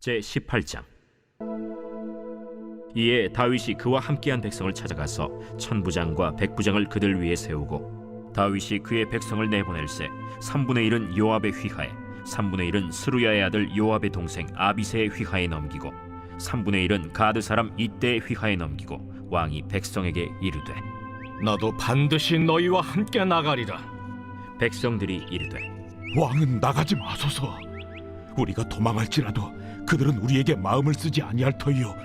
제18장. 이에 다윗이 그와 함께한 백성을 찾아가서 천부장과 백부장을 그들 위에 세우고, 다윗이 그의 백성을 내보낼세 3분의 1은 요압의 휘하에, 3분의 1은 스루야의 아들 요압의 동생 아비새의 휘하에 넘기고, 3분의 1은 가드 사람 이때의 휘하에 넘기고, 왕이 백성에게 이르되, 나도 반드시 너희와 함께 나가리라. 백성들이 이르되, 왕은 나가지 마소서. 우리가 도망할지라도 그들은 우리에게 마음을 쓰지 아니할 터이요,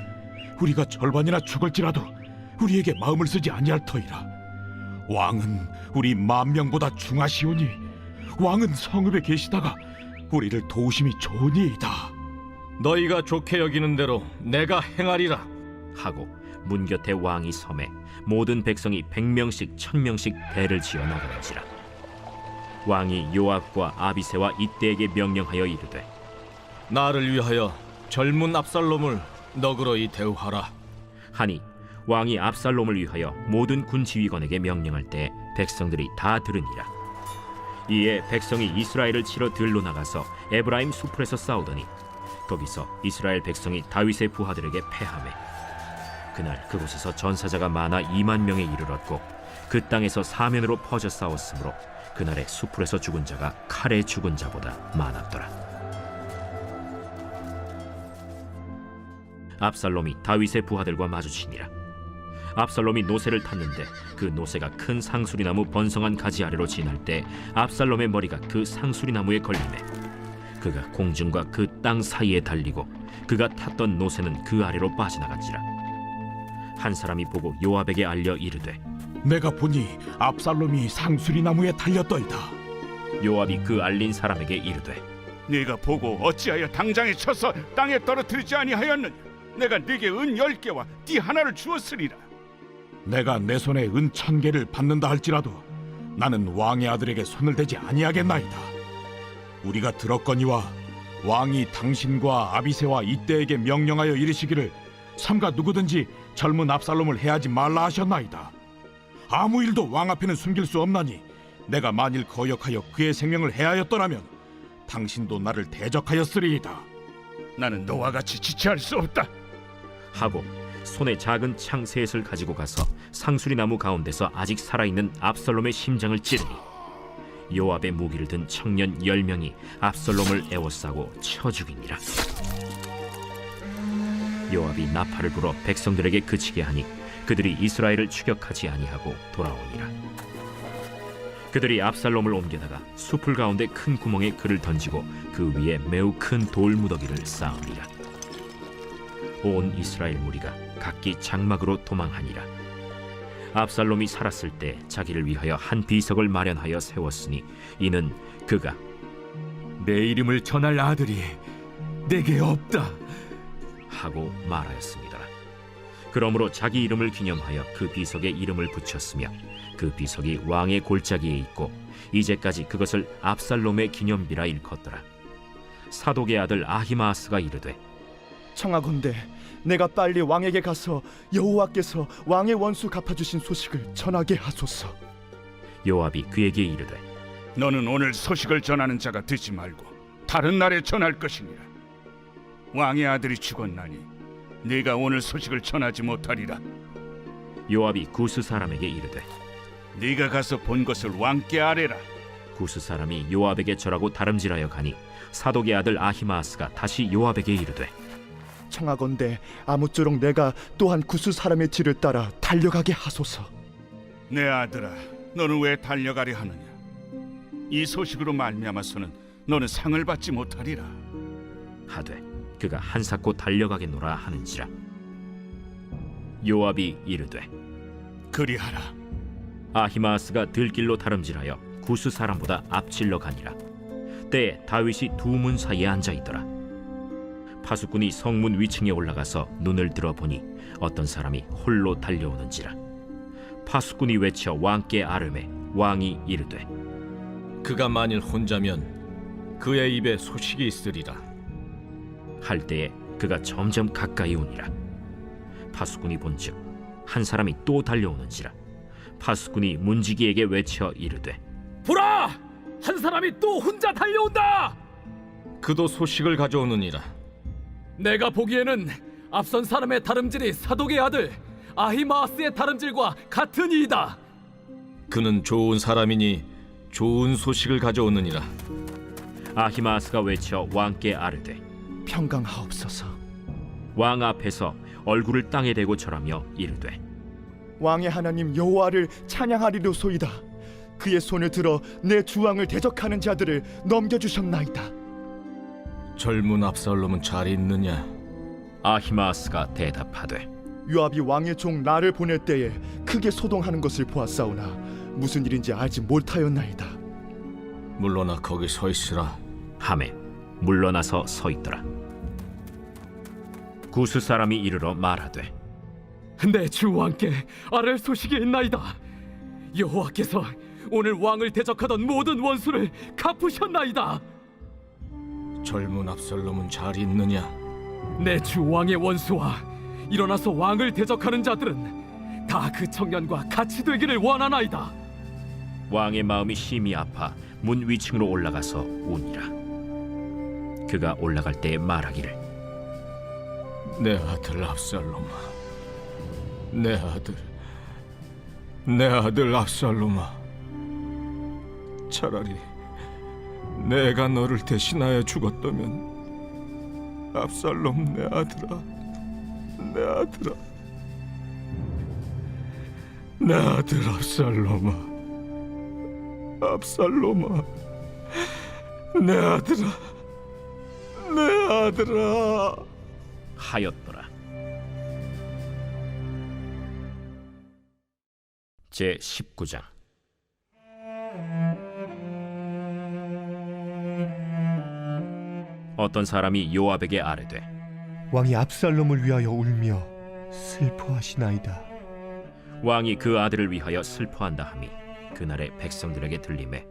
우리가 절반이나 죽을지라도 우리에게 마음을 쓰지 아니할 터이라. 왕은 우리 10,000명보다 중하시오니 왕은 성읍에 계시다가 우리를 도우심이 좋으니이다. 너희가 좋게 여기는 대로 내가 행하리라. 하고 문 곁에 왕이 섬에 모든 백성이 100명씩 1000명씩 배를 지어 나가는지라. 왕이 요압과 아비새와 이때에게 명령하여 이르되, 나를 위하여 젊은 압살롬을 너그러이 대우하라. 하니 왕이 압살롬을 위하여 모든 군 지휘관에게 명령할 때 백성들이 다 들으니라. 이에 백성이 이스라엘을 치러 들로 나가서 에브라임 수풀에서 싸우더니 거기서 이스라엘 백성이 다윗의 부하들에게 패하매, 그날 그곳에서 전사자가 많아 20,000명에 이르렀고 그 땅에서 사면으로 퍼져 싸웠으므로 그날의 수풀에서 죽은 자가 칼에 죽은 자보다 많았더라. 압살롬이 다윗의 부하들과 마주치니라. 압살롬이 노새를 탔는데 그 노새가 큰 상수리나무 번성한 가지 아래로 지날 때 압살롬의 머리가 그 상수리나무에 걸리매 그가 공중과 그 땅 사이에 달리고 그가 탔던 노새는 그 아래로 빠져나간지라. 한 사람이 보고 요압에게 알려 이르되, 내가 보니 압살롬이 상수리나무에 달렸더이다. 요압이 그 알린 사람에게 이르되, 네가 보고 어찌하여 당장에 쳐서 땅에 떨어뜨리지 아니하였느냐? 내가 네게 은 10개와 띠 하나를 주었으리라. 내가 내 손에 은 1,000개를 받는다 할지라도 나는 왕의 아들에게 손을 대지 아니하겠나이다. 우리가 들었거니와 왕이 당신과 아비새와 이때에게 명령하여 이르시기를 삼가 누구든지 젊은 압살롬을 해하지 말라 하셨나이다. 아무 일도 왕 앞에는 숨길 수 없나니 내가 만일 거역하여 그의 생명을 해하였더라면 당신도 나를 대적하였으리이다. 나는 너와 같이 지체할 수 없다. 하고 손에 작은 창 셋을 가지고 가서 상수리나무 가운데서 아직 살아있는 압살롬의 심장을 찌르니 요압의 무기를 든 청년 10명이 압살롬을 에워싸고 쳐 죽이니라. 요압이 나팔을 불어 백성들에게 그치게 하니 그들이 이스라엘을 추격하지 아니하고 돌아오니라. 그들이 압살롬을 옮겨다가 숲을 가운데 큰 구멍에 그를 던지고 그 위에 매우 큰 돌무더기를 쌓으니라. 온 이스라엘 무리가 각기 장막으로 도망하니라. 압살롬이 살았을 때 자기를 위하여 한 비석을 마련하여 세웠으니 이는 그가 내 이름을 전할 아들이 내게 없다 하고 말하였습니다. 그러므로 자기 이름을 기념하여 그 비석에 이름을 붙였으며 그 비석이 왕의 골짜기에 있고 이제까지 그것을 압살롬의 기념비라 일컫더라. 사독의 아들 아히마아스가 이르되, 청하건대 내가 빨리 왕에게 가서 여호와께서 왕의 원수 갚아주신 소식을 전하게 하소서. 요압이 그에게 이르되, 너는 오늘 소식을 전하는 자가 되지 말고 다른 날에 전할 것이니라. 왕의 아들이 죽었나니 네가 오늘 소식을 전하지 못하리라. 요압이 구스 사람에게 이르되, 네가 가서 본 것을 왕께 아뢰라. 구스 사람이 요압에게 절하고 다름질하여 가니 사독의 아들 아히마아스가 다시 요압에게 이르되, 청하건대 아무쪼록 내가 또한 구스 사람의 뒤를 따라 달려가게 하소서. 내 아들아, 너는 왜 달려가려 하느냐? 이 소식으로 말미암아서는 너는 상을 받지 못하리라. 하되 그가 한사코 달려가겠노라 하는지라. 요압이 이르되, 그리하라. 아히마아스가 들길로 다름질하여 구스 사람보다 앞질러 가니라. 때에 다윗이 두 문 사이에 앉아 있더라. 파수꾼이 성문 위층에 올라가서 눈을 들어보니 어떤 사람이 홀로 달려오는지라. 파수꾼이 외쳐 왕께 아뢰매 왕이 이르되, 그가 만일 혼자면 그의 입에 소식이 있으리라. 할 때에 그가 점점 가까이 오니라. 파수꾼이 본즉 한 사람이 또 달려오는지라. 파수꾼이 문지기에게 외쳐 이르되, 보라! 한 사람이 또 혼자 달려온다! 그도 소식을 가져오느니라. 내가 보기에는 앞선 사람의 다름질이 사독의 아들 아히마아스의 다름질과 같은 이이다. 그는 좋은 사람이니 좋은 소식을 가져오느니라. 아히마아스가 외쳐 왕께 아뢰되 평강하옵소서. 왕 앞에서 얼굴을 땅에 대고 절하며 이르되 왕의 하나님 여호와를 찬양하리로소이다. 그의 손을 들어 내 주왕을 대적하는 자들을 넘겨주셨나이다. 젊은 압살롬은 잘 있느냐? 아히마아스가 대답하되 요압이 왕의 종 나를 보낼 때에 크게 소동하는 것을 보았사오나 무슨 일인지 알지 못하였나이다. 물러나 거기 서 있으라. 하매 물러나서 서 있더라. 구스 사람이 이르러 말하되 내 주 왕께 아랠 소식이 있나이다. 여호와께서 오늘 왕을 대적하던 모든 원수를 갚으셨나이다. 젊은 압살롬은 잘 있느냐? 내 주 왕의 원수와 일어나서 왕을 대적하는 자들은 다 그 청년과 같이 되기를 원하나이다. 왕의 마음이 심히 아파 문 위층으로 올라가서 우니라. 그가 올라갈 때 말하기를 내 아들 압살롬아, 내 아들 압살롬아, 차라리 내가 너를 대신하여 죽었다면 압살롬 내 아들아, 내 아들 압살롬아, 내 아들아 하였더라. 제 19장. 어떤 사람이 요압에게 아뢰되 왕이 압살롬을 위하여 울며 슬퍼하시나이다. 왕이 그 아들을 위하여 슬퍼한다 함이 그날의 백성들에게 들리매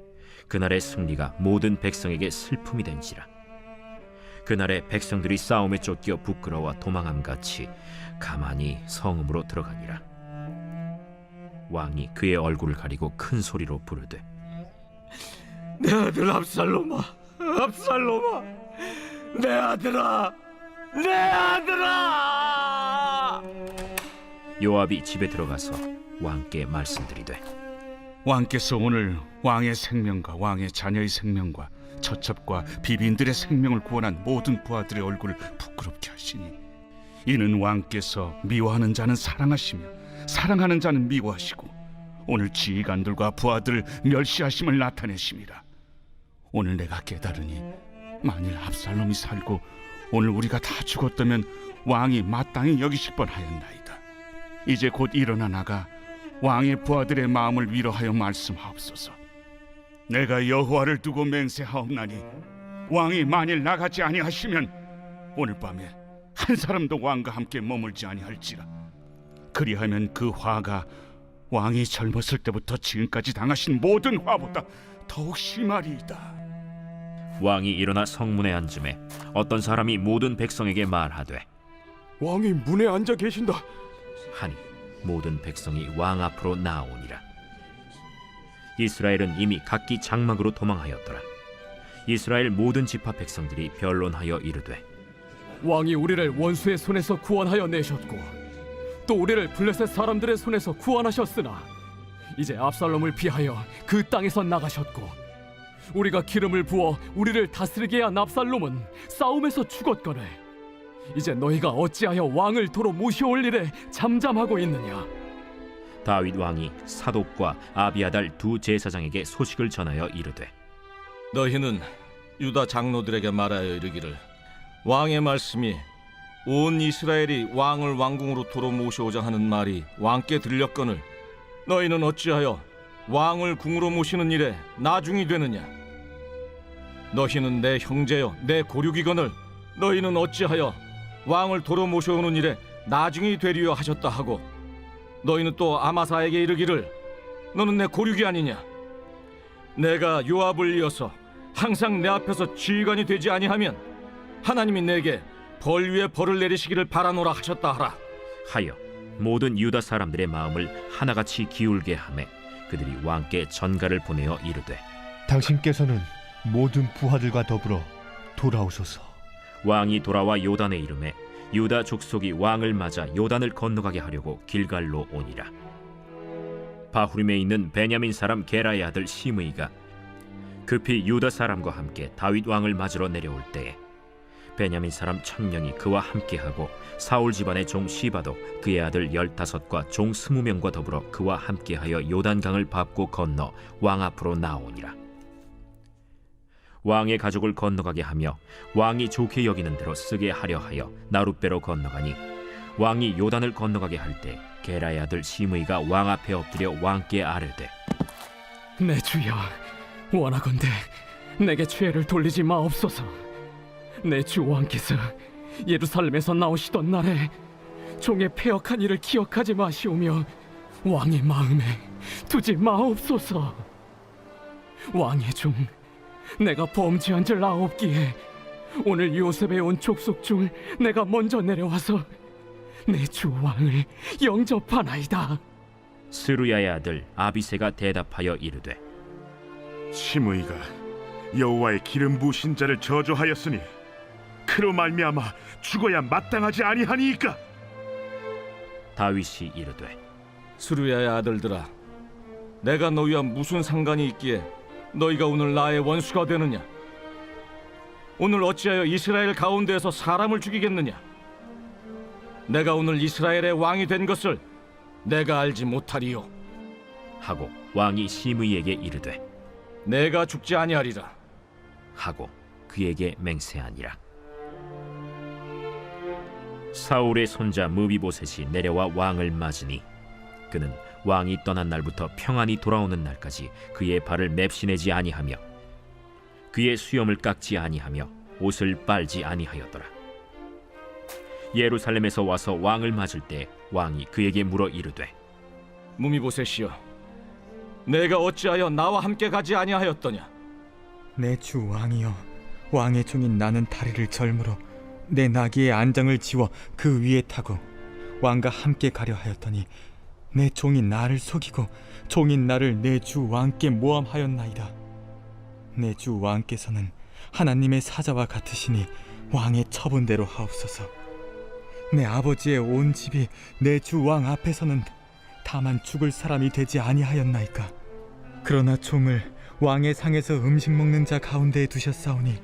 그날의 승리가 모든 백성에게 슬픔이 된지라. 그날의 백성들이 싸움에 쫓겨 부끄러워 도망함같이 가만히 성읍으로 들어가니라. 왕이 그의 얼굴을 가리고 큰 소리로 부르되 내 아들 압살롬아, 내 아들아. 요압이 집에 들어가서 왕께 말씀드리되 왕께서 오늘 왕의 생명과 왕의 자녀의 생명과 처첩과 비빈들의 생명을 구원한 모든 부하들의 얼굴을 부끄럽게 하시니 이는 왕께서 미워하는 자는 사랑하시며 사랑하는 자는 미워하시고 오늘 지휘관들과 부하들을 멸시하심을 나타내심이라. 오늘 내가 깨달으니 만일 압살롬이 살고 오늘 우리가 다 죽었다면 왕이 마땅히 여기실 뻔하였나이다. 이제 곧 일어나 나가 왕의 부하들의 마음을 위로하여 말씀하옵소서. 내가 여호와를 두고 맹세하옵나니 왕이 만일 나가지 아니하시면 오늘 밤에 한 사람도 왕과 함께 머물지 아니할지라. 그리하면 그 화가 왕이 젊었을 때부터 지금까지 당하신 모든 화보다 더욱 심하리이다. 왕이 일어나 성문에 앉음에 어떤 사람이 모든 백성에게 말하되 왕이 문에 앉아 계신다. 하니 모든 백성이 왕 앞으로 나아오니라. 이스라엘은 이미 각기 장막으로 도망하였더라. 이스라엘 모든 지파 백성들이 변론하여 이르되 왕이 우리를 원수의 손에서 구원하여 내셨고 또 우리를 블레셋 사람들의 손에서 구원하셨으나 이제 압살롬을 피하여 그 땅에서 나가셨고 우리가 기름을 부어 우리를 다스리게 한 압살롬은 싸움에서 죽었거늘 이제 너희가 어찌하여 왕을 도로 모셔올 일에 잠잠하고 있느냐. 다윗 왕이 사독과 아비아달 두 제사장에게 소식을 전하여 이르되 너희는 유다 장로들에게 말하여 이르기를 왕의 말씀이 온 이스라엘이 왕을 왕궁으로 도로 모셔오자 하는 말이 왕께 들렸거늘 너희는 어찌하여 왕을 궁으로 모시는 일에 나중이 되느냐. 너희는 내 형제여 내 고륙이거늘 너희는 어찌하여 왕을 도로 모셔오는 일에 나중이 되리여 하셨다 하고 너희는 또 아마사에게 이르기를 너는 내 고륙이 아니냐. 내가 요압을 이어서 항상 내 앞에서 지휘관이 되지 아니하면 하나님이 내게 벌 위에 벌을 내리시기를 바라노라 하셨다 하라. 하여 모든 유다 사람들의 마음을 하나같이 기울게 하매 그들이 왕께 전가를 보내어 이르되 당신께서는 모든 부하들과 더불어 돌아오소서. 왕이 돌아와 요단에 이르매 유다 족속이 왕을 맞아 요단을 건너가게 하려고 길갈로 오니라. 바후림에 있는 베냐민 사람 게라의 아들 시므이가 급히 유다 사람과 함께 다윗 왕을 맞으러 내려올 때에 베냐민 사람 1000명이 그와 함께하고 사울 집안의 종 시바도 그의 아들 15과 종 20명과 더불어 그와 함께하여 요단강을 밟고 건너 왕 앞으로 나오니라. 왕의 가족을 건너가게 하며 왕이 좋게 여기는 대로 쓰게 하려 하여 나룻배로 건너가니 왕이 요단을 건너가게 할 때 게라의 아들 시므이가 왕 앞에 엎드려 왕께 아뢰되 내 주여, 원하건대 내게 죄를 돌리지 마옵소서. 내 주 왕께서 예루살렘에서 나오시던 날에 종의 패역한 일을 기억하지 마시오며 왕의 마음에 두지 마옵소서. 왕의 종 내가 범죄한 줄 아옵기에 오늘 요셉에 온 족속 중 내가 먼저 내려와서 내 주 왕을 영접하나이다. 스루야의 아들 아비새가 대답하여 이르되 시므이가 여호와의 기름 부으신 자를 저주하였으니 그로 말미암아 죽어야 마땅하지 아니하니이까. 다윗이 이르되 수르야의 아들들아, 내가 너희와 무슨 상관이 있기에 너희가 오늘 나의 원수가 되느냐? 오늘 어찌하여 이스라엘 가운데에서 사람을 죽이겠느냐? 내가 오늘 이스라엘의 왕이 된 것을 내가 알지 못하리요. 하고 왕이 시므이에게 이르되 내가 죽지 아니하리라. 하고 그에게 맹세하니라. 사울의 손자 무비보셋이 내려와 왕을 맞으니 그는 왕이 떠난 날부터 평안히 돌아오는 날까지 그의 발을 맵시내지 아니하며 그의 수염을 깎지 아니하며 옷을 빨지 아니하였더라. 예루살렘에서 와서 왕을 맞을 때 왕이 그에게 물어 이르되 무미보셋이여, 내가 어찌하여 나와 함께 가지 아니하였더냐? 내 주 왕이여, 왕의 종인 나는 다리를 절므로 내 나귀의 안장을 지워 그 위에 타고 왕과 함께 가려 하였더니 내 종이 나를 속이고 종인 나를 내 주 왕께 모함하였나이다. 내 주 왕께서는 하나님의 사자와 같으시니 왕의 처분대로 하옵소서. 내 아버지의 온 집이 내 주 왕 앞에서는 다만 죽을 사람이 되지 아니하였나이까. 그러나 종을 왕의 상에서 음식 먹는 자 가운데에 두셨사오니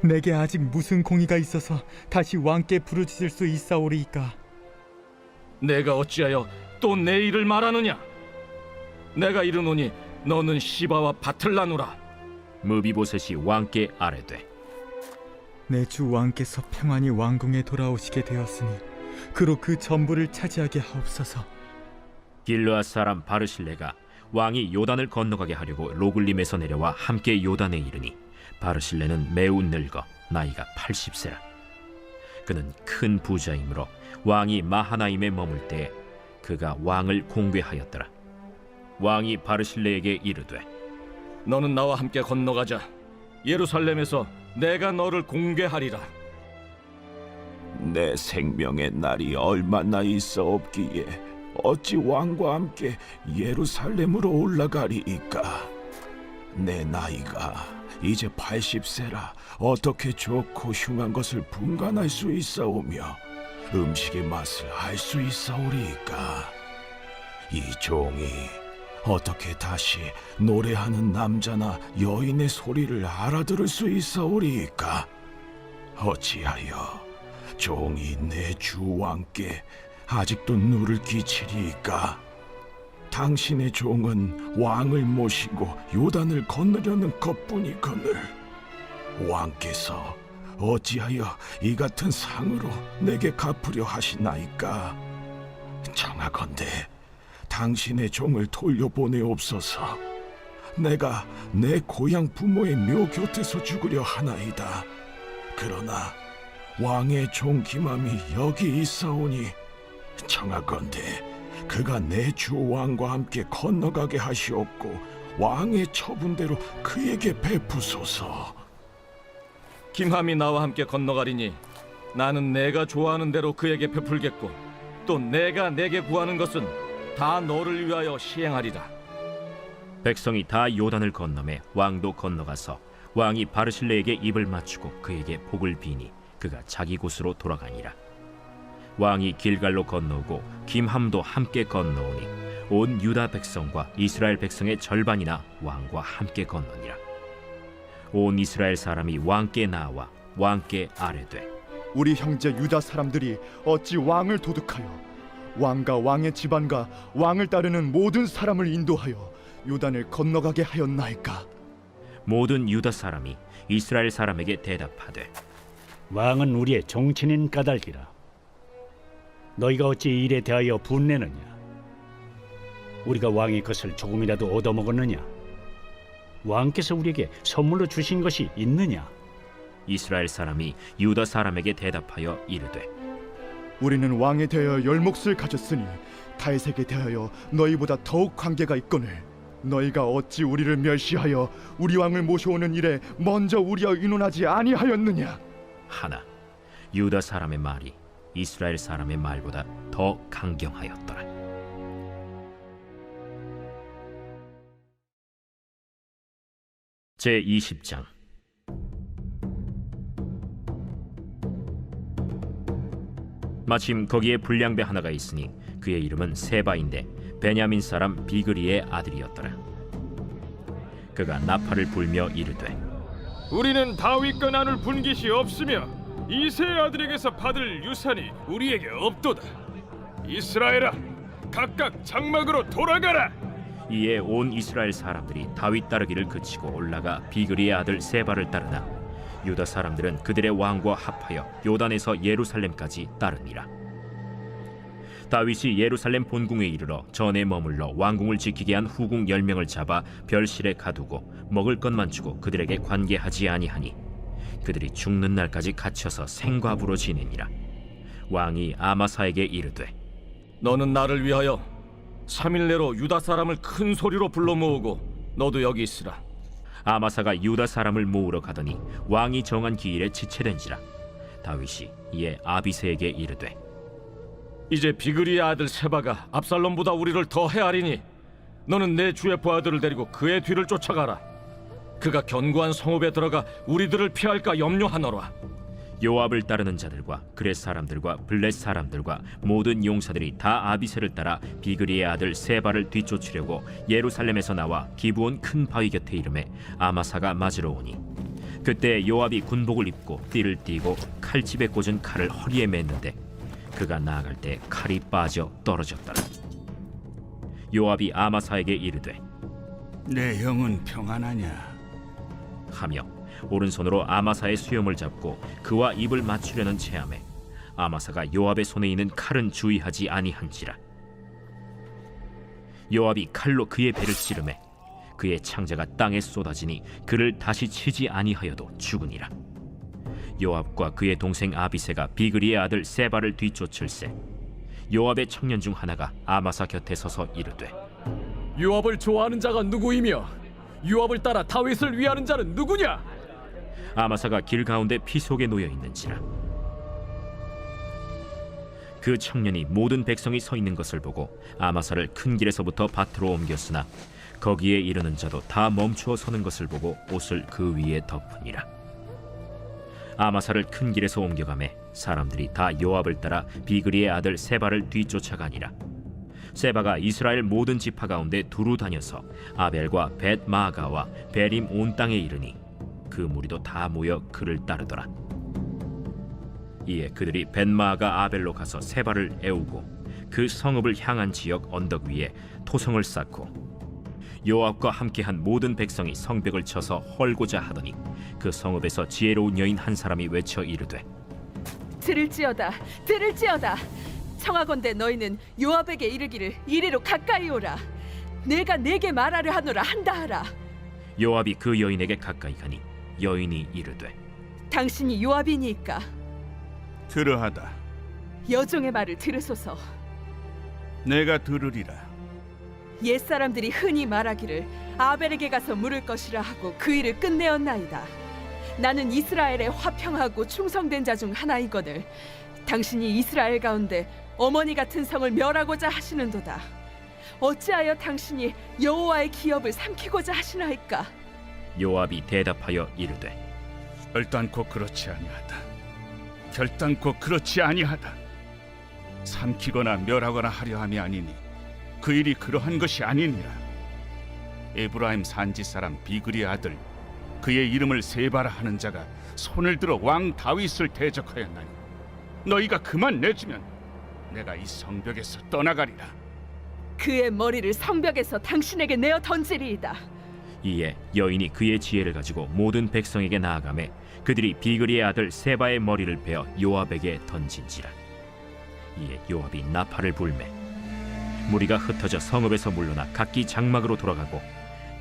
내게 아직 무슨 공의가 있어서 다시 왕께 부르짖을 수 있사오리이까. 내가 어찌하여 또 내 일을 말하느냐? 내가 이르노니 너는 시바와 밭을 나누라. 무비보셋이 왕께 아뢰되 내 주 왕께서 평안히 왕궁에 돌아오시게 되었으니 그로 그 전부를 차지하게 하옵소서. 길르앗 사람 바르실레가 왕이 요단을 건너가게 하려고 로글림에서 내려와 함께 요단에 이르니 바르실레는 매우 늙어 나이가 80세라. 그는 큰 부자이므로 왕이 마하나임에 머물 때에 그가 왕을 공궤하였더라. 왕이 바르실레에게 이르되 너는 나와 함께 건너가자. 예루살렘에서 내가 너를 공개하리라. 내 생명의 날이 얼마나 있어 없기에 어찌 왕과 함께 예루살렘으로 올라가리이까. 내 나이가 이제 80세라 어떻게 좋고 흉한 것을 분간할 수 있사오며 음식의 맛을 알 수 있사오리이까. 이 종이 어떻게 다시 노래하는 남자나 여인의 소리를 알아들을 수 있사오리이까. 어찌하여 종이 내 주 왕께 아직도 누를 끼치리이까. 당신의 종은 왕을 모시고 요단을 건너려는 것뿐이거늘 왕께서 어찌하여 이 같은 상으로 내게 갚으려 하시나이까. 청하건대 당신의 종을 돌려보내옵소서. 내가 내 고향 부모의 묘 곁에서 죽으려 하나이다. 그러나 왕의 종 기맘이 여기 있사오니 청하건대 그가 내 주 왕과 함께 건너가게 하시옵고 왕의 처분대로 그에게 베푸소서. 김함이 나와 함께 건너가리니 나는 내가 좋아하는 대로 그에게 베풀겠고 또 내가 내게 구하는 것은 다 너를 위하여 시행하리라. 백성이 다 요단을 건너매 왕도 건너가서 왕이 바르실레에게 입을 맞추고 그에게 복을 비니 그가 자기 곳으로 돌아가니라. 왕이 길갈로 건너오고 김함도 함께 건너오니 온 유다 백성과 이스라엘 백성의 절반이나 왕과 함께 건너니라. 온 이스라엘 사람이 왕께 나와 왕께 아뢰되 우리 형제 유다 사람들이 어찌 왕을 도둑하여 왕과 왕의 집안과 왕을 따르는 모든 사람을 인도하여 요단을 건너가게 하였나이까? 모든 유다 사람이 이스라엘 사람에게 대답하되 왕은 우리의 정친인 까닭이라. 너희가 어찌 이 일에 대하여 분내느냐? 우리가 왕의 것을 조금이라도 얻어먹었느냐? 왕께서 우리에게 선물로 주신 것이 있느냐? 이스라엘 사람이 유다 사람에게 대답하여 이르되 우리는 왕에 대하여 열몫을 가졌으니 다윗에게 대하여 너희보다 더욱 관계가 있거늘 너희가 어찌 우리를 멸시하여 우리 왕을 모셔오는 일에 먼저 우리와 의논하지 아니하였느냐? 하나 유다 사람의 말이 이스라엘 사람의 말보다 더 강경하였더라. 제20장 마침 거기에 불량배 하나가 있으니 그의 이름은 세바인데 베냐민 사람 비그리의 아들이었더라. 그가 나팔을 불며 이르되 우리는 다윗과 나눌 분깃이 없으며 이새의 아들에게서 받을 유산이 우리에게 없도다. 이스라엘아, 각각 장막으로 돌아가라. 이에 온 이스라엘 사람들이 다윗 따르기를 그치고 올라가 비그리의 아들 세바를 따르나 유다 사람들은 그들의 왕과 합하여 요단에서 예루살렘까지 따르니라. 다윗이 예루살렘 본궁에 이르러 전에 머물러 왕궁을 지키게 한 후궁 10명을 잡아 별실에 가두고 먹을 것만 주고 그들에게 관계하지 아니하니 그들이 죽는 날까지 갇혀서 생과부로 지내니라. 왕이 아마사에게 이르되 너는 나를 위하여 3일 내로 유다 사람을 큰 소리로 불러 모으고 너도 여기 있으라. 아마사가 유다 사람을 모으러 가더니 왕이 정한 기일에 지체된지라. 다윗이 이에 아비새에게 이르되 이제 비그리의 아들 세바가 압살롬보다 우리를 더 헤아리니 너는 내 주의 부하들을 데리고 그의 뒤를 쫓아가라. 그가 견고한 성읍에 들어가 우리들을 피할까 염려하노라. 요압을 따르는 자들과 그렛 사람들과 블렛 사람들과 모든 용사들이 다 아비새를 따라 비그리의 아들 세바를 뒤쫓으려고 예루살렘에서 나와 기브온 큰 바위 곁에 이르매 아마사가 맞으러 오니 그때 요압이 군복을 입고 띠를 띠고 칼집에 꽂은 칼을 허리에 맸는데 그가 나아갈 때 칼이 빠져 떨어졌더라. 요압이 아마사에게 이르되 내 형은 평안하냐? 하며 오른손으로 아마사의 수염을 잡고 그와 입을 맞추려는 체함에 아마사가 요압의 손에 있는 칼은 주의하지 아니한지라. 요압이 칼로 그의 배를 찌르매 그의 창자가 땅에 쏟아지니 그를 다시 치지 아니하여도 죽으니라. 요압과 그의 동생 아비새가 비그리의 아들 세바를 뒤쫓을세 요압의 청년 중 하나가 아마사 곁에 서서 이르되 요압을 좋아하는 자가 누구이며 요압을 따라 다윗을 위하는 자는 누구냐? 아마사가 길 가운데 피 속에 놓여 있는지라. 그 청년이 모든 백성이 서 있는 것을 보고 아마사를 큰 길에서부터 밭으로 옮겼으나 거기에 이르는 자도 다 멈추어 서는 것을 보고 옷을 그 위에 덮으니라. 아마사를 큰 길에서 옮겨가매 사람들이 다 요압을 따라 비그리의 아들 세바를 뒤쫓아가니라. 세바가 이스라엘 모든 지파 가운데 두루 다녀서 아벨과 벳 마아가와 베림 온 땅에 이르니 그 무리도 다 모여 그를 따르더라. 이에 그들이 벳 마아가 아벨로 가서 세바를 애우고 그 성읍을 향한 지역 언덕 위에 토성을 쌓고 요압과 함께한 모든 백성이 성벽을 쳐서 헐고자 하더니 그 성읍에서 지혜로운 여인 한 사람이 외쳐 이르되 들을지어다 들을지어다 청하건대 너희는 요압에게 이르기를 이리로 가까이 오라. 내가 내게 말하려 하노라 한다하라. 요압이 그 여인에게 가까이 가니 여인이 이르되 당신이 요압이니까 들으하다. 여종의 말을 들으소서. 내가 들으리라. 옛사람들이 흔히 말하기를 아벨에게 가서 물을 것이라 하고 그 일을 끝내었나이다. 나는 이스라엘에 화평하고 충성된 자 중 하나이거늘 당신이 이스라엘 가운데 어머니 같은 성을 멸하고자 하시는도다. 어찌하여 당신이 여호와의 기업을 삼키고자 요압이 대답하여 이르되 결단코 그렇지 아니하다. 결단코 그렇지 아니하다. 삼키거나 멸하거나 하려 함이 아니니 그 일이 그러한 것이 아니니라. 에브라임 산지 사람 비그리의 아들 그의 이름을 세바라 하는 자가 손을 들어 왕 다윗을 대적하였나니 너희가 그만 내주면 내가 이 성벽에서 떠나가리라. 그의 머리를 성벽에서 당신에게 내어 던지리이다. 이에 여인이 그의 지혜를 가지고 모든 백성에게 나아가매 그들이 비그리의 아들 세바의 머리를 베어 요압에게 던진지라. 이에 요압이 나팔을 불매 무리가 흩어져 성읍에서 물러나 각기 장막으로 돌아가고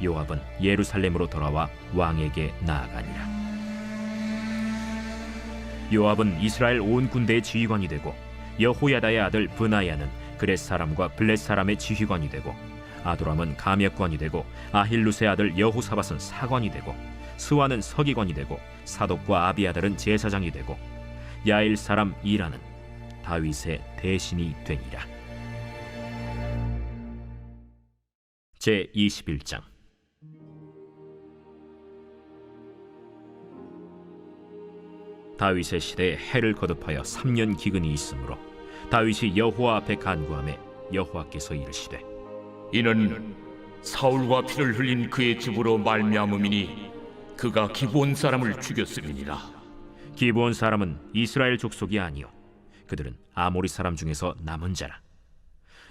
요압은 예루살렘으로 돌아와 왕에게 나아가니라. 요압은 이스라엘 온 군대의 지휘관이 되고 여호야다의 아들 브나야는 그렛 사람과 블렛 사람의 지휘관이 되고 아도람은 감역관이 되고 아힐루스의 아들 여호사밧은 사관이 되고 스와는 서기관이 되고 사독과 아비아달은 제사장이 되고 야일 사람 이라는 다윗의 대신이 되니라. 제 21장. 다윗의 시대에 해를 거듭하여 3년 기근이 있으므로 다윗이 여호와 앞에 간구하매 여호와께서 이르시되 이는 사울과 피를 흘린 그의 집으로 말미암음이니 그가 기브온 사람을 죽였음이니라. 기브온 사람은 이스라엘 족속이 아니요 그들은 아모리 사람 중에서 남은 자라.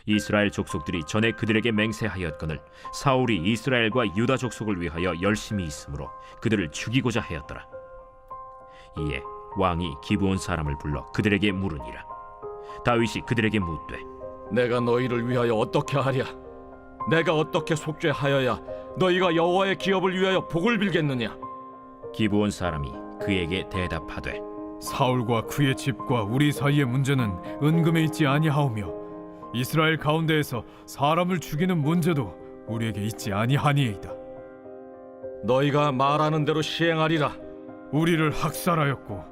이스라엘 족속들이 전에 그들에게 맹세하였거늘 사울이 이스라엘과 유다 족속을 위하여 열심히 있으므로 그들을 죽이고자 하였더라. 이에 왕이 기브온 사람을 불러 그들에게 물으니라. 다윗이 그들에게 묻되 내가 너희를 위하여 어떻게 하랴? 내가 어떻게 속죄하여야 너희가 여호와의 기업을 위하여 복을 빌겠느냐? 기브온 사람이 그에게 대답하되 사울과 그의 집과 우리 사이의 문제는 은금에 있지 아니하오며 이스라엘 가운데에서 사람을 죽이는 문제도 우리에게 있지 아니하니이다. 너희가 말하는 대로 시행하리라. 우리를 학살하였고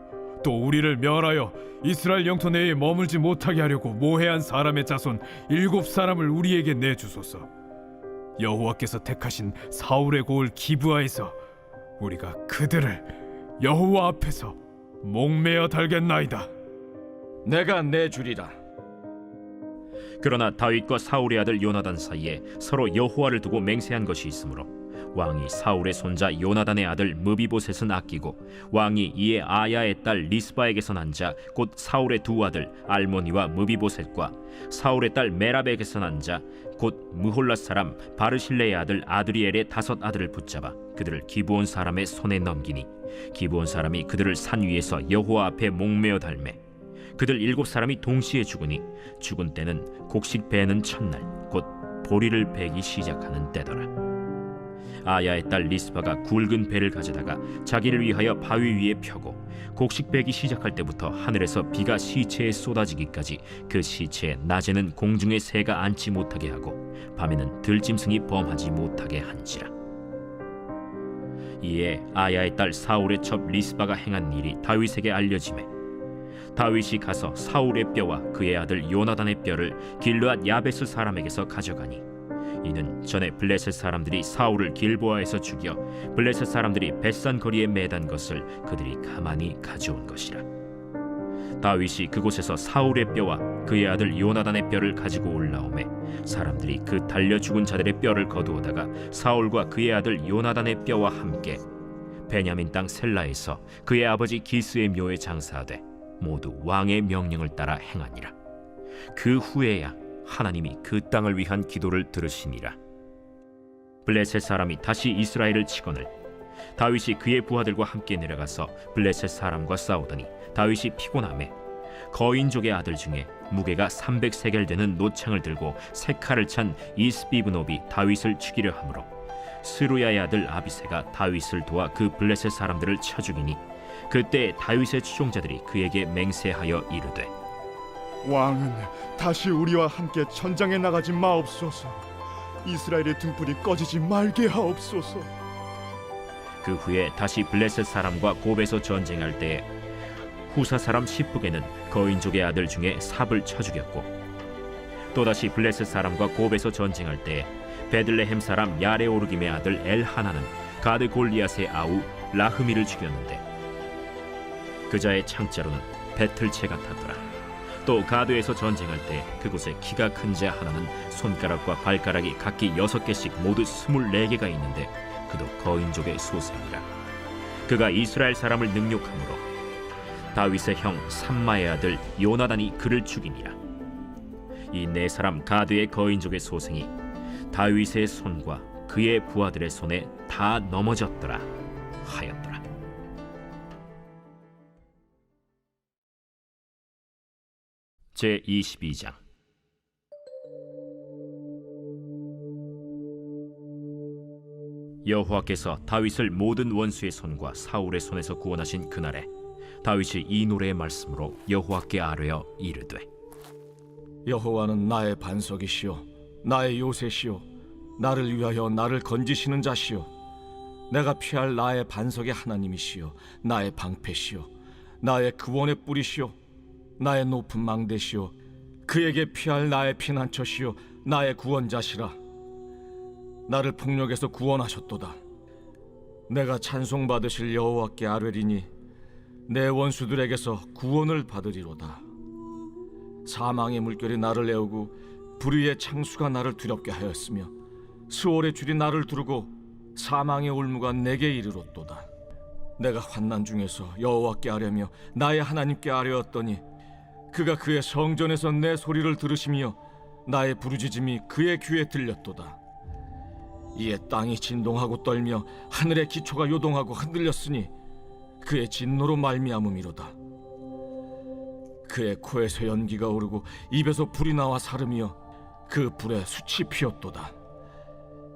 또 우리를 멸하여 이스라엘 영토 내에 머물지 못하게 하려고 모해한 사람의 자손 7사람을 우리에게 내주소서. 여호와께서 택하신 사울의 고을 기브아에서 우리가 그들을 여호와 앞에서 목매어 달겠나이다. 내가 내주리라. 그러나 다윗과 사울의 아들 요나단 사이에 서로 여호와를 두고 맹세한 것이 있으므로 왕이 사울의 손자 요나단의 아들 무비보셋은 아끼고 왕이 이에 아야의 딸 리스바에게서 난 자 곧 사울의 두 아들 알모니와 무비보셋과 사울의 딸 메랍에게서 난 자 곧 무홀랏 사람 바르실레의 아들 아드리엘의 5 아들을 붙잡아 그들을 기브온 사람의 손에 넘기니 기브온 사람이 그들을 산 위에서 여호와 앞에 목매어 달매 그들 7사람이 동시에 죽으니 죽은 때는 곡식 베는 첫날 곧 보리를 베기 시작하는 때더라. 아야의 딸 리스바가 굵은 배를 가져다가 자기를 위하여 바위 위에 펴고 곡식 베기 시작할 때부터 하늘에서 비가 시체에 쏟아지기까지 그 시체에 낮에는 공중에 새가 앉지 못하게 하고 밤에는 들짐승이 범하지 못하게 한지라. 이에 아야의 딸 사울의 첩 리스바가 행한 일이 다윗에게 알려지매 다윗이 가서 사울의 뼈와 그의 아들 요나단의 뼈를 길르앗 야베스 사람에게서 가져가니 이는 전에 블레셋 사람들이 사울을 길보아에서 죽여 블레셋 사람들이 벳산 거리에 매단 것을 그들이 가만히 가져온 것이라. 다윗이 그곳에서 사울의 뼈와 그의 아들 요나단의 뼈를 가지고 올라오매 사람들이 그 달려 죽은 자들의 뼈를 거두어다가 사울과 그의 아들 요나단의 뼈와 함께 베냐민 땅 셀라에서 그의 아버지 기스의 묘에 장사하되 모두 왕의 명령을 따라 행하니라. 그 후에야 하나님이 그 땅을 위한 기도를 들으시니라. 블레셋 사람이 다시 이스라엘을 치거늘 다윗이 그의 부하들과 함께 내려가서 블레셋 사람과 싸우더니 다윗이 피곤하매 거인족의 아들 중에 무게가 300세겔 되는 노창을 들고 세 칼을 찬 이스비브노비 다윗을 죽이려 하므로 스루야의 아들 아비새가 다윗을 도와 그 블레셋 사람들을 쳐 죽이니 그때 다윗의 추종자들이 그에게 맹세하여 이르되 왕은 다시 우리와 함께 전장에 나가지 마옵소서. 이스라엘의 등불이 꺼지지 말게 하옵소서. 그 후에 다시 블레셋 사람과 곱에서 전쟁할 때에 후사 사람 시프게는 거인족의 아들 중에 삽을 쳐 죽였고 또다시 블레셋 사람과 곱에서 전쟁할 때에 베들레헴 사람 야레오르김의 아들 엘하나는 가드 골리앗의 아우 라흐미를 죽였는데 그자의 창자로는 배틀채 같았더라. 또 가드에서 전쟁할 때 그곳에 키가 큰 자 하나는 손가락과 발가락이 각기 6개씩 모두 24개가 있는데 그도 거인족의 소생이라. 그가 이스라엘 사람을 능욕함으로 다윗의 형 삼마의 아들 요나단이 그를 죽이니라. 이 네 사람 가드의 거인족의 소생이 다윗의 손과 그의 부하들의 손에 다 넘어졌더라 하였더라. 제 22장. 여호와께서 다윗을 모든 원수의 손과 사울의 손에서 구원하신 그날에 다윗이 이 노래의 말씀으로 여호와께 아뢰어 이르되 여호와는 나의 반석이시요 나의 요새시요 나를 위하여 나를 건지시는 자시요 내가 피할 나의 반석의 하나님이시요 나의 방패시요 나의 구원의 뿌리시요 나의 높은 망대시요 그에게 피할 나의 피난처시요 나의 구원자시라. 나를 폭력에서 구원하셨도다. 내가 찬송받으실 여호와께 아뢰리니 내 원수들에게서 구원을 받으리로다. 사망의 물결이 나를 애우고 불의의 창수가 나를 두렵게 하였으며 수월의 줄이 나를 두르고 사망의 올무가 내게 이르렀도다. 내가 환난 중에서 여호와께 아뢰며 나의 하나님께 아뢰었더니 그가 그의 성전에서 내 소리를 들으시며 나의 부르짖음이 그의 귀에 들렸도다. 이에 땅이 진동하고 떨며 하늘의 기초가 요동하고 흔들렸으니 그의 진노로 말미암음이로다. 그의 코에서 연기가 오르고 입에서 불이 나와 사르며 그 불에 숯이 피었도다.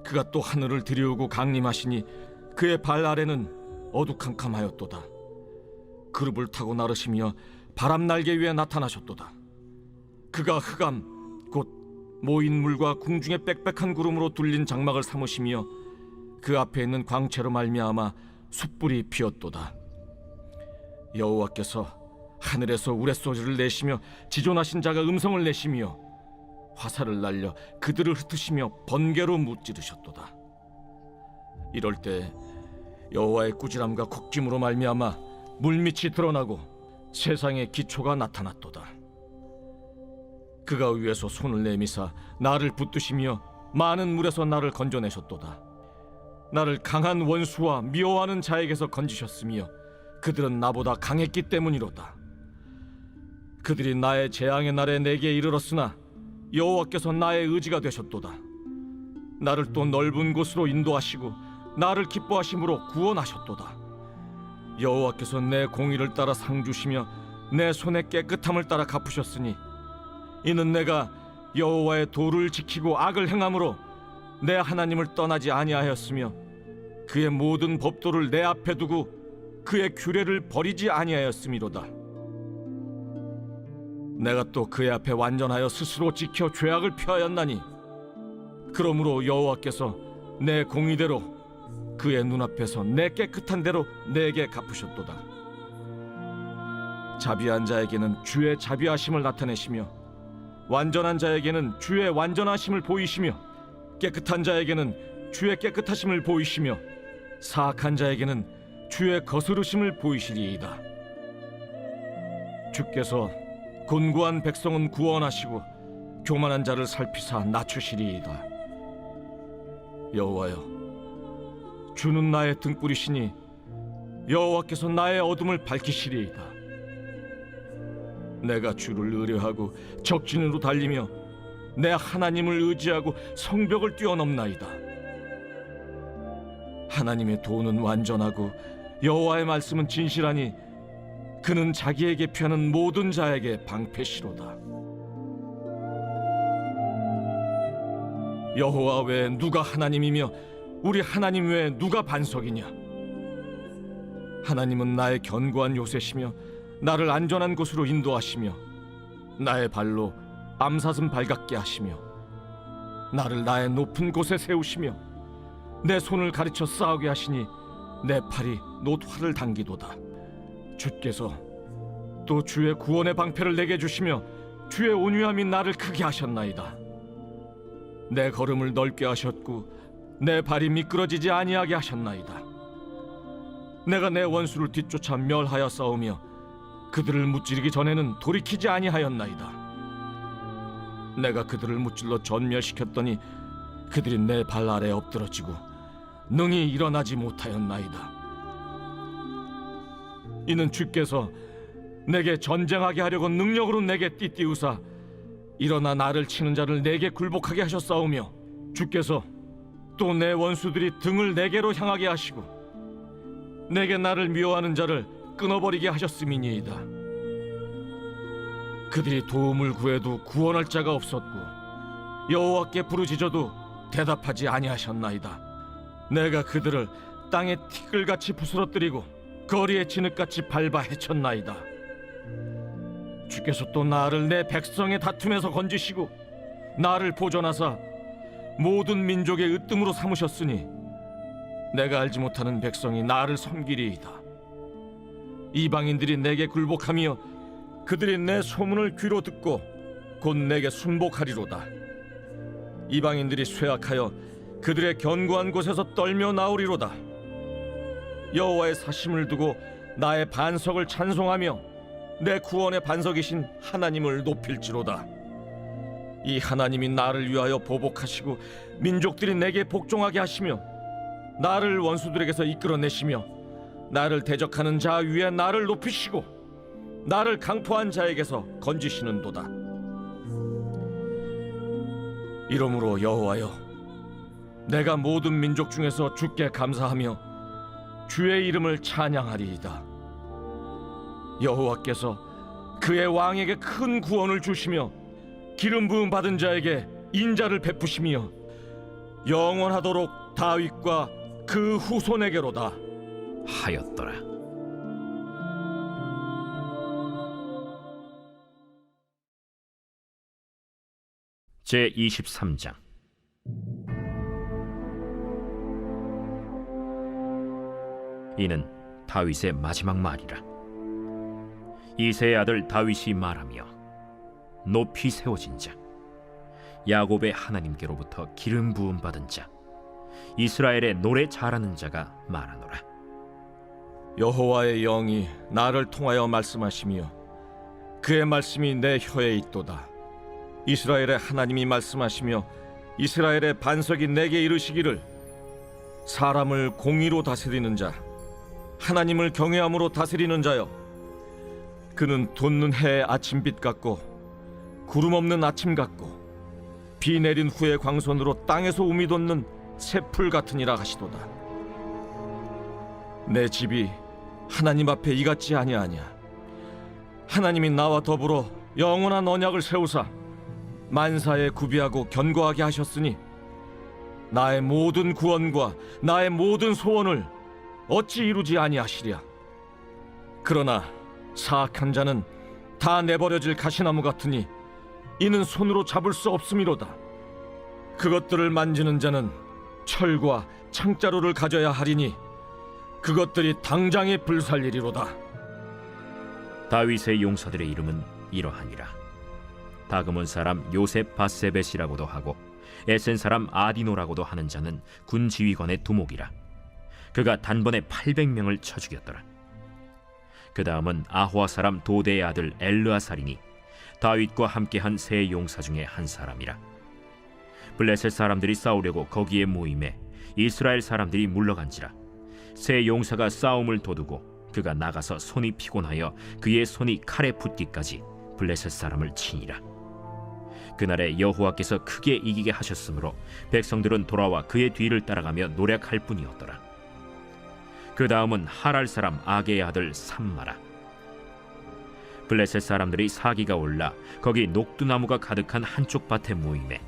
그가 또 하늘을 들이우고 강림하시니 그의 발 아래는 어두캄캄하였도다. 그룹을 타고 나르시며 바람 날개 위에 나타나셨도다. 그가 흑암 곧 모인 물과 궁중의 빽빽한 구름으로 둘린 장막을 삼으시며 그 앞에 있는 광채로 말미암아 숯불이 피었도다. 여호와께서 하늘에서 우레소리를 내시며 지존하신 자가 음성을 내시며 화살을 날려 그들을 흩으시며 번개로 무찌르셨도다. 이럴 때 여호와의 꾸지람과 곡짐으로 말미암아 물밑이 드러나고 세상의 기초가 나타났도다. 그가 위에서 손을 내미사 나를 붙드시며 많은 물에서 나를 건져내셨도다. 나를 강한 원수와 미워하는 자에게서 건지셨으며 그들은 나보다 강했기 때문이로다. 그들이 나의 재앙의 날에 내게 이르렀으나 여호와께서 나의 의지가 되셨도다. 나를 또 넓은 곳으로 인도하시고 나를 기뻐하심으로 구원하셨도다. 여호와께서 내 공의를 따라 상 주시며 내 손의 깨끗함을 따라 갚으셨으니 이는 내가 여호와의 도를 지키고 악을 행함으로 내 하나님을 떠나지 아니하였으며 그의 모든 법도를 내 앞에 두고 그의 규례를 버리지 아니하였음이로다. 내가 또 그의 앞에 완전하여 스스로 지켜 죄악을 피하였나니 그러므로 여호와께서 내 공의대로 그의 눈앞에서 내 깨끗한 대로 내게 갚으셨도다. 자비한 자에게는 주의 자비하심을 나타내시며 완전한 자에게는 주의 완전하심을 보이시며 깨끗한 자에게는 주의 깨끗하심을 보이시며 사악한 자에게는 주의 거스르심을 보이시리이다. 주께서 곤고한 백성은 구원하시고 교만한 자를 살피사 낮추시리이다. 여호와여, 주는 나의 등불이시니 여호와께서 나의 어둠을 밝히시리이다. 내가 주를 의뢰하고 적진으로 달리며 내 하나님을 의지하고 성벽을 뛰어넘나이다. 하나님의 도는 완전하고 여호와의 말씀은 진실하니 그는 자기에게 피하는 모든 자에게 방패시로다. 여호와 외에 누가 하나님이며 우리 하나님 외에 누가 반석이냐? 하나님은 나의 견고한 요새시며 나를 안전한 곳으로 인도하시며 나의 발로 암사슴 발같게 하시며 나를 나의 높은 곳에 세우시며 내 손을 가르쳐 싸우게 하시니 내 팔이 놋활을 당기도다. 주께서 또 주의 구원의 방패를 내게 주시며 주의 온유함이 나를 크게 하셨나이다. 내 걸음을 넓게 하셨고 내 발이 미끄러지지 아니하게 하셨나이다. 내가 내 원수를 뒤쫓아 멸하여 싸우며 그들을 무찌르기 전에는 돌이키지 아니하였나이다. 내가 그들을 무찔러 전멸시켰더니 그들이 내 발 아래 엎드러지고 능히 일어나지 못하였나이다. 이는 주께서 내게 전쟁하게 하려고 능력으로 내게 띠띠우사 일어나 나를 치는 자를 내게 굴복하게 하셨사오며, 주께서 또 내 원수들이 등을 내게로 향하게 하시고 내게 나를 미워하는 자를 끊어버리게 하셨음이니이다. 그들이 도움을 구해도 구원할 자가 없었고 여호와께 부르짖어도 대답하지 아니하셨나이다. 내가 그들을 땅에 티끌같이 부스러뜨리고 거리에 진흙같이 밟아 헤쳤나이다. 주께서 또 나를 내 백성의 다툼에서 건지시고 나를 보존하사 모든 민족의 으뜸으로 삼으셨으니 내가 알지 못하는 백성이 나를 섬기리이다. 이방인들이 내게 굴복하며 그들이 내 소문을 귀로 듣고 곧 내게 순복하리로다. 이방인들이 쇠약하여 그들의 견고한 곳에서 떨며 나오리로다. 여호와의 사심을 두고 나의 반석을 찬송하며 내 구원의 반석이신 하나님을 높일지로다. 이 하나님이 나를 위하여 보복하시고 민족들이 내게 복종하게 하시며 나를 원수들에게서 이끌어내시며 나를 대적하는 자 위에 나를 높이시고 나를 강포한 자에게서 건지시는도다. 이러므로 여호와여, 내가 모든 민족 중에서 주께 감사하며 주의 이름을 찬양하리이다. 여호와께서 그의 왕에게 큰 구원을 주시며 기름 부음 받은 자에게 인자를 베푸시며 영원하도록 다윗과 그 후손에게로다 하였더라. 제 23장. 이는 다윗의 마지막 말이라. 이새의 아들 다윗이 말하며 높이 세워진 자, 야곱의 하나님께로부터 기름 부음 받은 자, 이스라엘의 노래 잘하는 자가 말하노라. 여호와의 영이 나를 통하여 말씀하시며 그의 말씀이 내 혀에 있도다. 이스라엘의 하나님이 말씀하시며 이스라엘의 반석이 내게 이르시기를, 사람을 공의로 다스리는 자, 하나님을 경외함으로 다스리는 자여, 그는 돋는 해의 아침빛 같고 구름 없는 아침 같고 비 내린 후의 광선으로 땅에서 우미 돋는 새풀 같으니라 하시도다. 내 집이 하나님 앞에 이같지 아니하냐. 하나님이 나와 더불어 영원한 언약을 세우사 만사에 구비하고 견고하게 하셨으니 나의 모든 구원과 나의 모든 소원을 어찌 이루지 아니하시랴. 그러나 사악한 자는 다 내버려질 가시나무 같으니 이는 손으로 잡을 수 없음이로다. 그것들을 만지는 자는 철과 창자루를 가져야 하리니 그것들이 당장에 불살리리로다. 다윗의 용사들의 이름은 이러하니라. 다그몬 사람 요셉 바세벳이라고도 하고 에센 사람 아디노라고도 하는 자는 군 지휘관의 두목이라. 그가 단번에 800명을 쳐 죽였더라. 그 다음은 아호아 사람 도대의 아들 엘르아살이니 다윗과 함께한 세 용사 중에 한 사람이라. 블레셋 사람들이 싸우려고 거기에 모임에 이스라엘 사람들이 물러간지라. 세 용사가 싸움을 도두고 그가 나가서 손이 피곤하여 그의 손이 칼에 붙기까지 블레셋 사람을 치니라. 그날에 여호와께서 크게 이기게 하셨으므로 백성들은 돌아와 그의 뒤를 따라가며 노략할 뿐이었더라. 그 다음은 하랄 사람 아게의 아들 삼마라. 블레셋 사람들이 사기가 올라 거기 녹두나무가 가득한 한쪽 밭에 모임에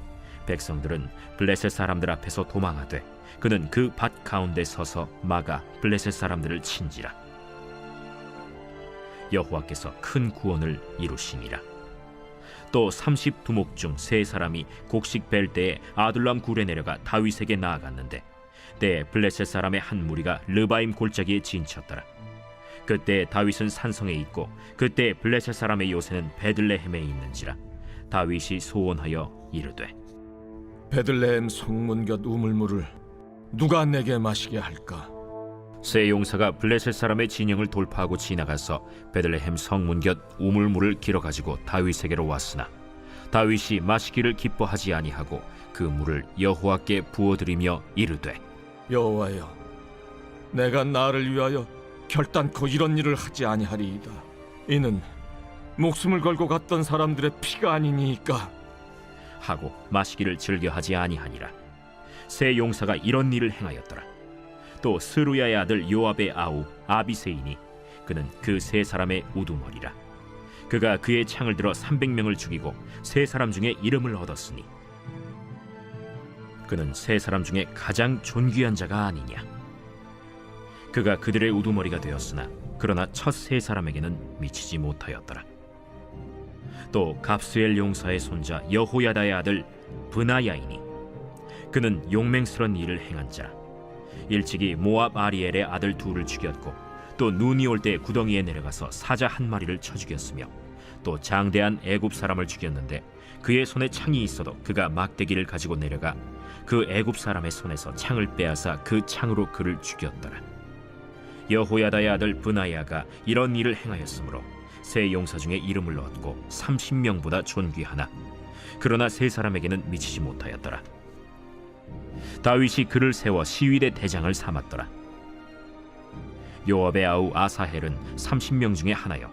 백성들은 블레셋 사람들 앞에서 도망하되 그는 그 밭 가운데 서서 막아 블레셋 사람들을 친지라. 여호와께서 큰 구원을 이루시니라. 또 30두목 중 3사람이 곡식 벨 때에 아둘람 굴에 내려가 다윗에게 나아갔는데 때에 블레셋 사람의 한 무리가 르바임 골짜기에 진쳤더라. 그때 다윗은 산성에 있고 그때 블레셋 사람의 요새는 베들레헴에 있는지라. 다윗이 소원하여 이르되, 베들레헴 성문 곁 우물물을 누가 내게 마시게 할까? 세 용사가 블레셋 사람의 진영을 돌파하고 지나가서 베들레헴 성문 곁 우물물을 길어 가지고 다윗에게로 왔으나 다윗이 마시기를 기뻐하지 아니하고 그 물을 여호와께 부어드리며 이르되 여호와여, 내가 나를 위하여 결단코 이런 일을 하지 아니하리이다. 이는 목숨을 걸고 갔던 사람들의 피가 아니니까 하고 마시기를 즐겨하지 아니하니라. 세 용사가 이런 일을 행하였더라. 또 스루야의 아들 요압의 아우 아비세이니 그는 그 세 사람의 우두머리라. 그가 그의 창을 들어 300명을 죽이고 세 사람 중에 이름을 얻었으니 그는 세 사람 중에 가장 존귀한 자가 아니냐. 그가 그들의 우두머리가 되었으나 그러나 첫 세 사람에게는 미치지 못하였더라. 또 갑스엘 용사의 손자 여호야다의 아들 브나야이니 그는 용맹스런 일을 행한 자라. 일찍이 모압 아리엘의 아들 둘을 죽였고 또 눈이 올 때 구덩이에 내려가서 사자 한 마리를 쳐 죽였으며 또 장대한 애굽 사람을 죽였는데 그의 손에 창이 있어도 그가 막대기를 가지고 내려가 그 애굽 사람의 손에서 창을 빼앗아 그 창으로 그를 죽였더라. 여호야다의 아들 브나야가 이런 일을 행하였으므로 세 용사 중에 이름을 얻고 30명보다 존귀하나 그러나 세 사람에게는 미치지 못하였더라. 다윗이 그를 세워 시위대 대장을 삼았더라. 요압의 아우 아사헬은 30명 중에 하나요.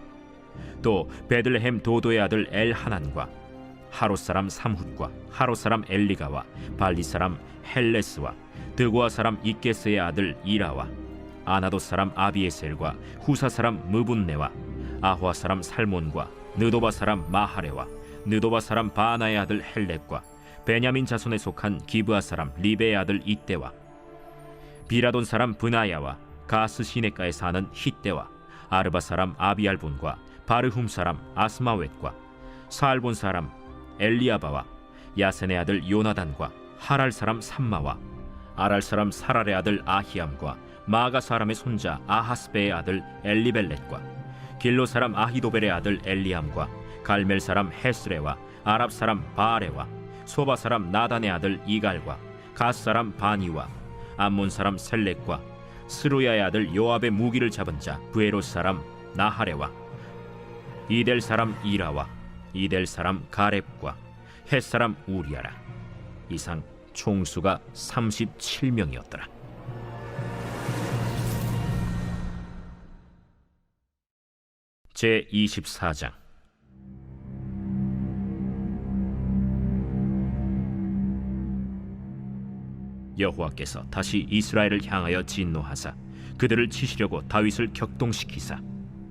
또 베들레헴 도도의 아들 엘하난과 하롯 사람 삼훗과 하롯 사람 엘리가와 발리 사람 헬레스와 드고아 사람 이게스의 아들 이라와 아나돗 사람 아비에셀과 후사 사람 무분네와 아화 사람 살몬과 느도바 사람 마하레와 느도바 사람 바나의 아들 헬렙과 베냐민 자손에 속한 기브아 사람 리베의 아들 이때와 비라돈 사람 브나야와 가스 시내가에 사는 히때와 아르바 사람 아비알본과 바르훔 사람 아스마웻과 사알본 사람 엘리아바와 야센의 아들 요나단과 하랄 사람 삼마와 아랄 사람 사랄의 아들 아히암과 마가 사람의 손자 아하스베의 아들 엘리벨렛과 길로 사람 아히도벨의 아들 엘리암과 갈멜 사람 헤스레와 아랍 사람 바아레와 소바 사람 나단의 아들 이갈과 가스 사람 바니와 암몬 사람 셀렉과 스루야의 아들 요압의 무기를 잡은 자 브에롯 사람 나하레와 이델 사람 이라와 이델 사람 가렙과 헷 사람 우리아라. 이상 총수가 37명이었더라. 제 24장. 여호와께서 다시 이스라엘을 향하여 진노하사 그들을 치시려고 다윗을 격동시키사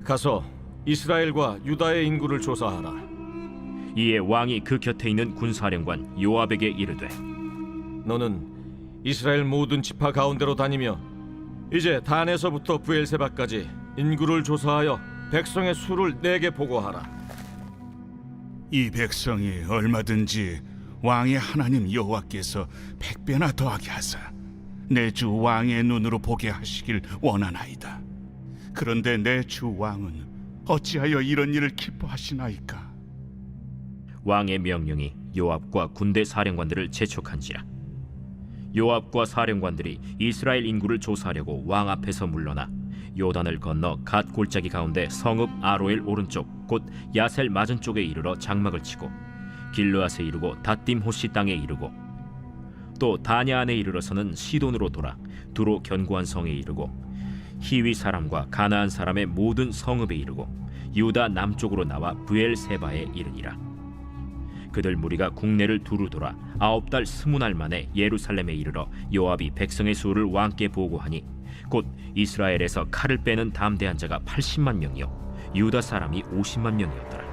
가서 이스라엘과 유다의 인구를 조사하라. 이에 왕이 그 곁에 있는 군사령관 요압에게 이르되 너는 이스라엘 모든 지파 가운데로 다니며 이제 단에서부터 브엘세바까지 인구를 조사하여 백성의 수를 내게 보고하라. 이 백성이 얼마든지 왕의 하나님 여호와께서 100배나 더하게 하사 내 주 왕의 눈으로 보게 하시길 원하나이다. 그런데 내 주 왕은 어찌하여 이런 일을 기뻐하시나이까? 왕의 명령이 요압과 군대 사령관들을 재촉한지라. 요압과 사령관들이 이스라엘 인구를 조사하려고 왕 앞에서 물러나 요단을 건너 갓 골짜기 가운데 성읍 아로엘 오른쪽 곧 야셀 맞은 쪽에 이르러 장막을 치고 길르앗에 이르고 닷딤 호시 땅에 이르고 또 다냐안에 이르러서는 시돈으로 돌아 두로 견고한 성에 이르고 히위 사람과 가나안 사람의 모든 성읍에 이르고 유다 남쪽으로 나와 브엘세바에 이르니라. 그들 무리가 국내를 두루 돌아 9달 20날 만에 예루살렘에 이르러 요압이 백성의 수를 왕께 보고하니 곧 이스라엘에서 칼을 빼는 담대한 자가 80만 명이요 유다 사람이 50만 명이었더라.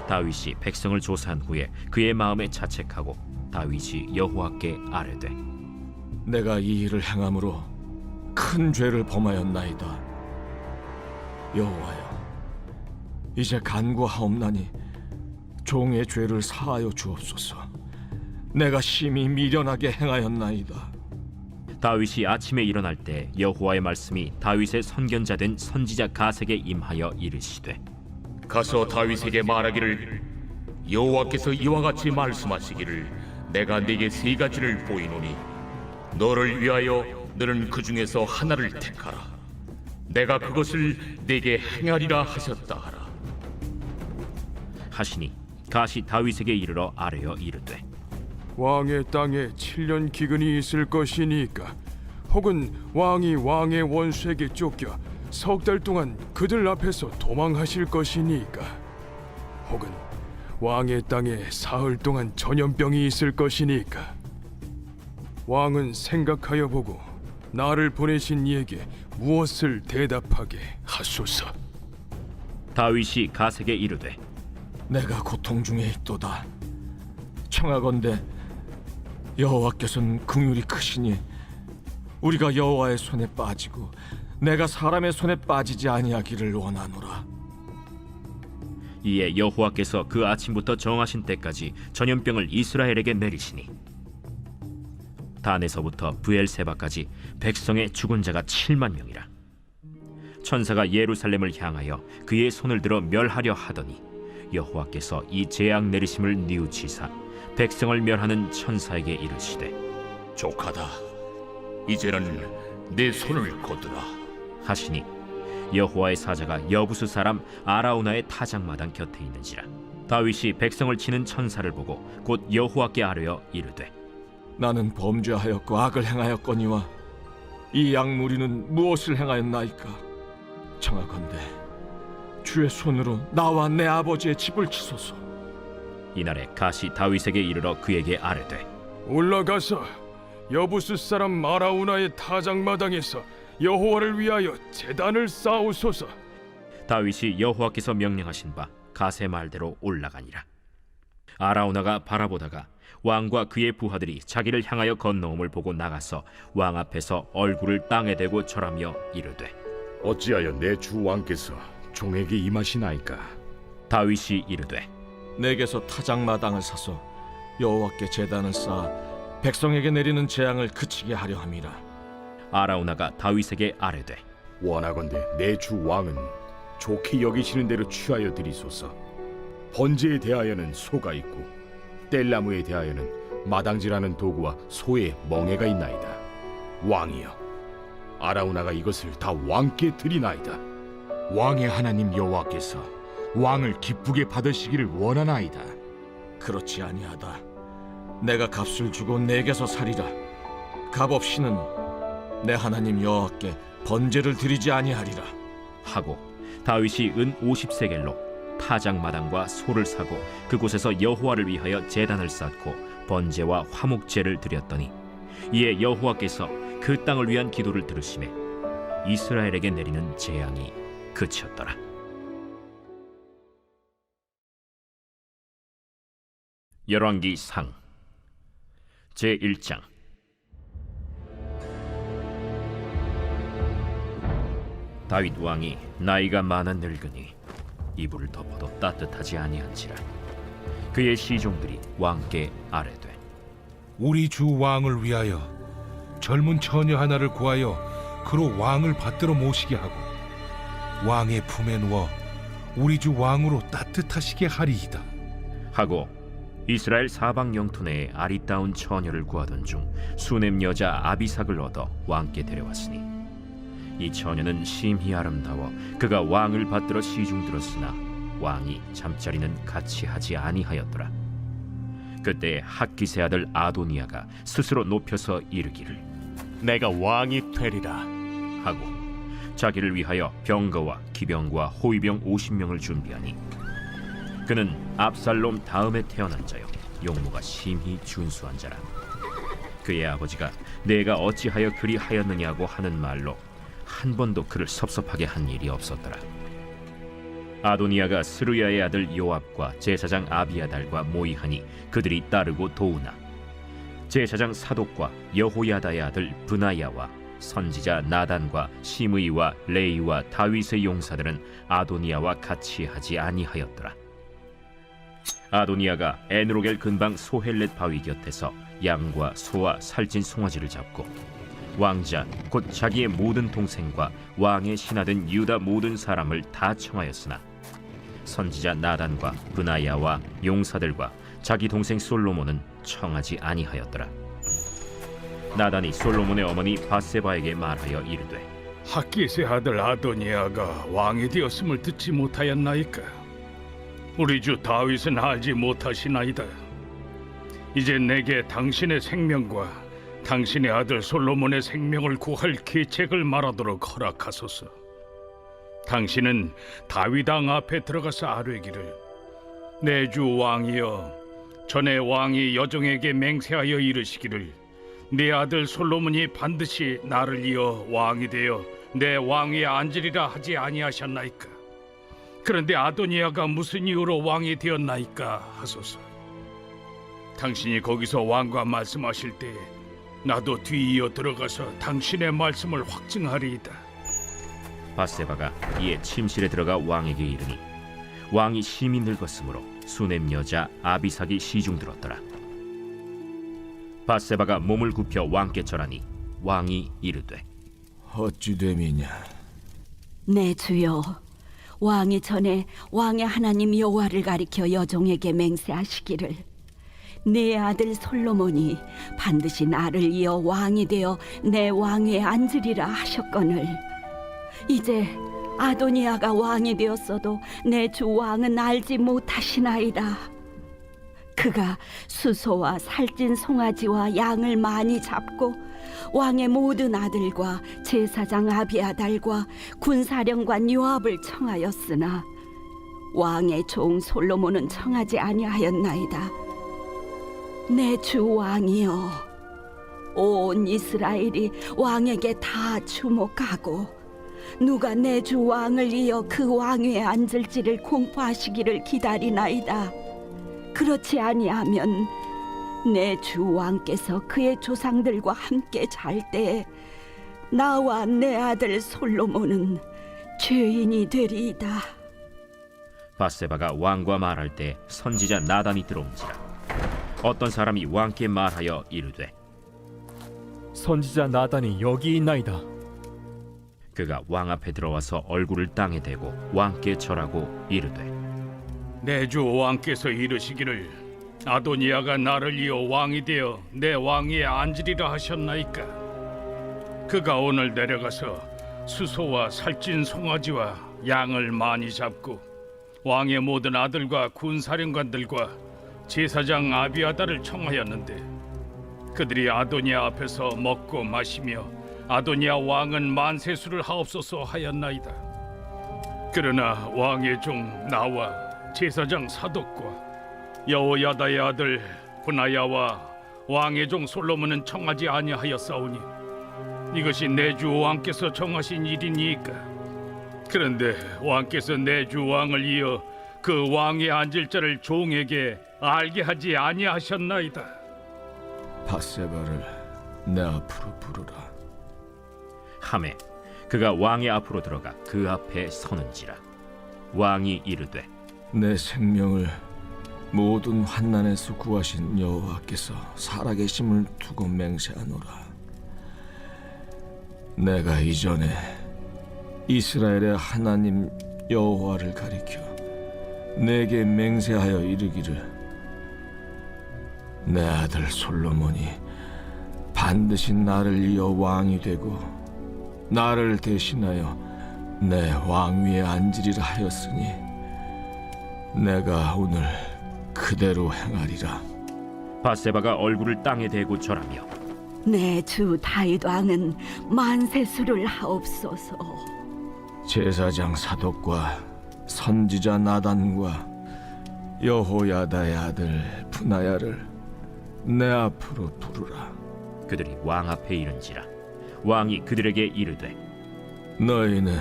다윗이 백성을 조사한 후에 그의 마음에 자책하고 다윗이 여호와께 아뢰되 내가 이 일을 행함으로 큰 죄를 범하였나이다. 여호와여, 이제 간구하옵나니 종의 죄를 사하여 주옵소서. 내가 심히 미련하게 행하였나이다. 다윗이 아침에 일어날 때 여호와의 말씀이 다윗의 선견자 된 선지자 가색에 임하여 이르시되 가서 다윗에게 말하기를 여호와께서 이와 같이 말씀하시기를 내가 네게 세 가지를 보이노니 너를 위하여 너는 그 중에서 하나를 택하라. 내가 그것을 네게 행하리라 하셨다 하라. 하시니 가시 다윗에게 이르러 아뢰어 이르되 왕의 땅에 7년 기근이 있을 것이니까 혹은 왕이 왕의 원수에게 쫓겨 석 달 동안 그들 앞에서 도망하실 것이니까 혹은 왕의 땅에 사흘 동안 전염병이 있을 것이니까 왕은 생각하여 보고 나를 보내신 이에게 무엇을 대답하게 하소서. 다윗이 가세게 이르되 내가 고통 중에 있도다. 청하건대 여호와께서는 긍휼이 크시니 우리가 여호와의 손에 빠지고 내가 사람의 손에 빠지지 아니하기를 원하노라. 이에 여호와께서 그 아침부터 정하신 때까지 전염병을 이스라엘에게 내리시니 단에서부터 브엘세바까지 백성의 죽은 자가 7만 명이라. 천사가 예루살렘을 향하여 그의 손을 들어 멸하려 하더니 여호와께서 이 재앙 내리심을 뉘우치사 백성을 멸하는 천사에게 이르시되 족하다. 이제는 내 손을 거두라 하시니 여호와의 사자가 여부수 사람 아라우나의 타작마당 곁에 있는지라. 다윗이 백성을 치는 천사를 보고 곧 여호와께 아뢰어 이르되 나는 범죄하였고 악을 행하였거니와 이 양무리는 무엇을 행하였나이까? 청하건대 주의 손으로 나와 내 아버지의 집을 치소서. 이날에 가시 다윗에게 이르러 그에게 아뢰되 올라가서 여부스 사람 아라우나의 타작마당에서 여호와를 위하여 제단을 쌓으소서. 다윗이 여호와께서 명령하신 바 가세 말대로 올라가니라. 아라우나가 바라보다가 왕과 그의 부하들이 자기를 향하여 건너옴을 보고 나가서 왕 앞에서 얼굴을 땅에 대고 절하며 이르되 어찌하여 내 주 왕께서 종에게 임하시나이까? 다윗이 이르되 내게서 타작마당을 사서 여호와께 제단을 쌓아 백성에게 내리는 재앙을 그치게 하려 함이라. 아라우나가 다윗에게 아뢰되 원하건대 내 주 왕은 좋게 여기시는 대로 취하여 드리소서. 번제에 대하여는 소가 있고 뗄나무에 대하여는 마당질하는 도구와 소의 멍에가 있나이다. 왕이여, 아라우나가 이것을 다 왕께 드리나이다. 왕의 하나님 여호와께서 왕을 기쁘게 받으시기를 원하나이다. 그렇지 아니하다. 내가 값을 주고 내게서 살이라. 값 없이는 내 하나님 여호와께 번제를 드리지 아니하리라 하고 다윗이 은 50세겔로 타작마당과 소를 사고 그곳에서 여호와를 위하여 제단을 쌓고 번제와 화목제를 드렸더니 이에 여호와께서 그 땅을 위한 기도를 들으시매 이스라엘에게 내리는 재앙이 그쳤더라. 열왕기상 제1장. 다윗 왕이 나이가 많아 늙으니 이불을 덮어도 따뜻하지 아니한지라. 그의 시종들이 왕께 아뢰되 우리 주 왕을 위하여 젊은 처녀 하나를 구하여 그로 왕을 받들어 모시게 하고 왕의 품에 누워 우리 주 왕으로 따뜻하시게 하리이다 하고 이스라엘 사방 영토 내에 아리따운 처녀를 구하던 중 수넴 여자 아비삭을 얻어 왕께 데려왔으니 이 처녀는 심히 아름다워 그가 왕을 받들어 시중 들었으나 왕이 잠자리는 같이 하지 아니하였더라. 그때 핫기세 아들 아도니아가 스스로 높여서 이르기를 내가 왕이 되리라 하고 자기를 위하여 병거와 기병과 호위병 50명을 준비하니 그는 압살롬 다음에 태어난 자요 용모가 심히 준수한 자라. 그의 아버지가 내가 어찌하여 그리 하였느냐고 하는 말로 한 번도 그를 섭섭하게 한 일이 없었더라. 아도니아가 스루야의 아들 요압과 제사장 아비아달과 모이하니 그들이 따르고 도우나 제사장 사독과 여호야다의 아들 브나야와 선지자 나단과 시므이와 레이와 다윗의 용사들은 아도니아와 같이 하지 아니하였더라. 아도니아가 에누로겔 근방 소헬렛 바위 곁에서 양과 소와 살찐 송아지를 잡고 왕자 곧 자기의 모든 동생과 왕의 신하된 유다 모든 사람을 다 청하였으나 선지자 나단과 브나야와 용사들과 자기 동생 솔로몬은 청하지 아니하였더라. 나단이 솔로몬의 어머니 바세바에게 말하여 이르되 핫깃의 아들 아도니아가 왕이 되었음을 듣지 못하였나이까? 우리 주 다윗은 알지 못하시나이다. 이제 내게 당신의 생명과 당신의 아들 솔로몬의 생명을 구할 계책을 말하도록 허락하소서. 당신은 다윗 왕 앞에 들어가서 아뢰기를 내 주 왕이여, 전에 왕이 여종에게 맹세하여 이르시기를 내 아들 솔로몬이 반드시 나를 이어 왕이 되어 내 왕위에 앉으리라 하지 아니하셨나이까? 그런데 아도니아가 무슨 이유로 왕이 되었나이까 하소서. 당신이 거기서 왕과 말씀하실 때 나도 뒤이어 들어가서 당신의 말씀을 확증하리이다. 바세바가 이에 침실에 들어가 왕에게 이르니 왕이 심히 늙었으므로 수넴 여자 아비삭이 시중 들었더라. 바세바가 몸을 굽혀 왕께 절하니 왕이 이르되 어찌 됨이냐? 내 주여, 왕이 전에 왕의 하나님 여호와를 가리켜 여종에게 맹세하시기를 내 아들 솔로몬이 반드시 나를 이어 왕이 되어 내 왕위에 앉으리라 하셨거늘 이제 아도니아가 왕이 되었어도 내 주 왕은 알지 못하시나이다. 그가 수소와 살찐 송아지와 양을 많이 잡고 왕의 모든 아들과 제사장 아비아달과 군사령관 요압을 청하였으나 왕의 종 솔로몬은 청하지 아니하였나이다. 내 주 왕이여, 온 이스라엘이 왕에게 다 주목하고 누가 내 주 왕을 이어 그 왕위에 앉을지를 공포하시기를 기다리나이다. 그렇지 아니하면 내 주 왕께서 그의 조상들과 함께 잘 때에 나와 내 아들 솔로몬은 죄인이 되리이다. 바세바가 왕과 말할 때 선지자 나단이 들어온지라. 어떤 사람이 왕께 말하여 이르되 선지자 나단이 여기 있나이다. 그가 왕 앞에 들어와서 얼굴을 땅에 대고 왕께 절하고 이르되 내 주 왕께서 이르시기를 아도니아가 나를 이어 왕이 되어 내 왕위에 앉으리라 하셨나이까? 그가 오늘 내려가서 수소와 살찐 송아지와 양을 많이 잡고 왕의 모든 아들과 군사령관들과 제사장 아비아달을 청하였는데 그들이 아도니아 앞에서 먹고 마시며 아도니아 왕은 만세수를 하옵소서 하였나이다. 그러나 왕의 종 나와 제사장 사독과 여호야다의 아들 분하야와 왕의 종 솔로몬은 청하지 아니하였사오니 이것이 내 주 왕께서 정하신 일이니까. 그런데 왕께서 내 주 왕을 이어 그 왕에 앉을 자를 종에게 알게 하지 아니하셨나이다. 바세바를 내 앞으로 부르라. 하매 그가 왕의 앞으로 들어가 그 앞에 서는지라. 왕이 이르되 내 생명을 모든 환난에서 구하신 여호와께서 살아계심을 두고 맹세하노라. 내가 이전에 이스라엘의 하나님 여호와를 가리켜 내게 맹세하여 이르기를 내 아들 솔로몬이 반드시 나를 이어 왕이 되고 나를 대신하여 내 왕위에 앉으리라 하였으니 내가 오늘 그대로 행하리라. 바세바가 얼굴을 땅에 대고 절하며 내 주 다윗 왕은 만세수를 하옵소서. 제사장 사독과 선지자 나단과 여호야다의 아들 분하야를 내 앞으로 부르라. 그들이 왕 앞에 이른지라. 왕이 그들에게 이르되 너희는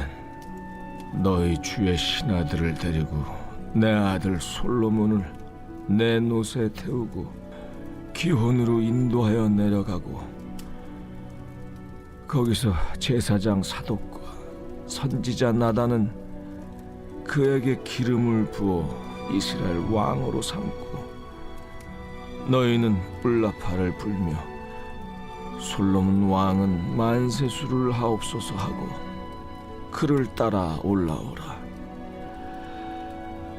너희 주의 신하들을 데리고 내 아들 솔로몬을 내 노새 태우고 기혼으로 인도하여 내려가고 거기서 제사장 사독과 선지자 나단은 그에게 기름을 부어 이스라엘 왕으로 삼고 너희는 뿔나팔을 불며 솔로몬 왕은 만세수를 하옵소서 하고 그를 따라 올라오라.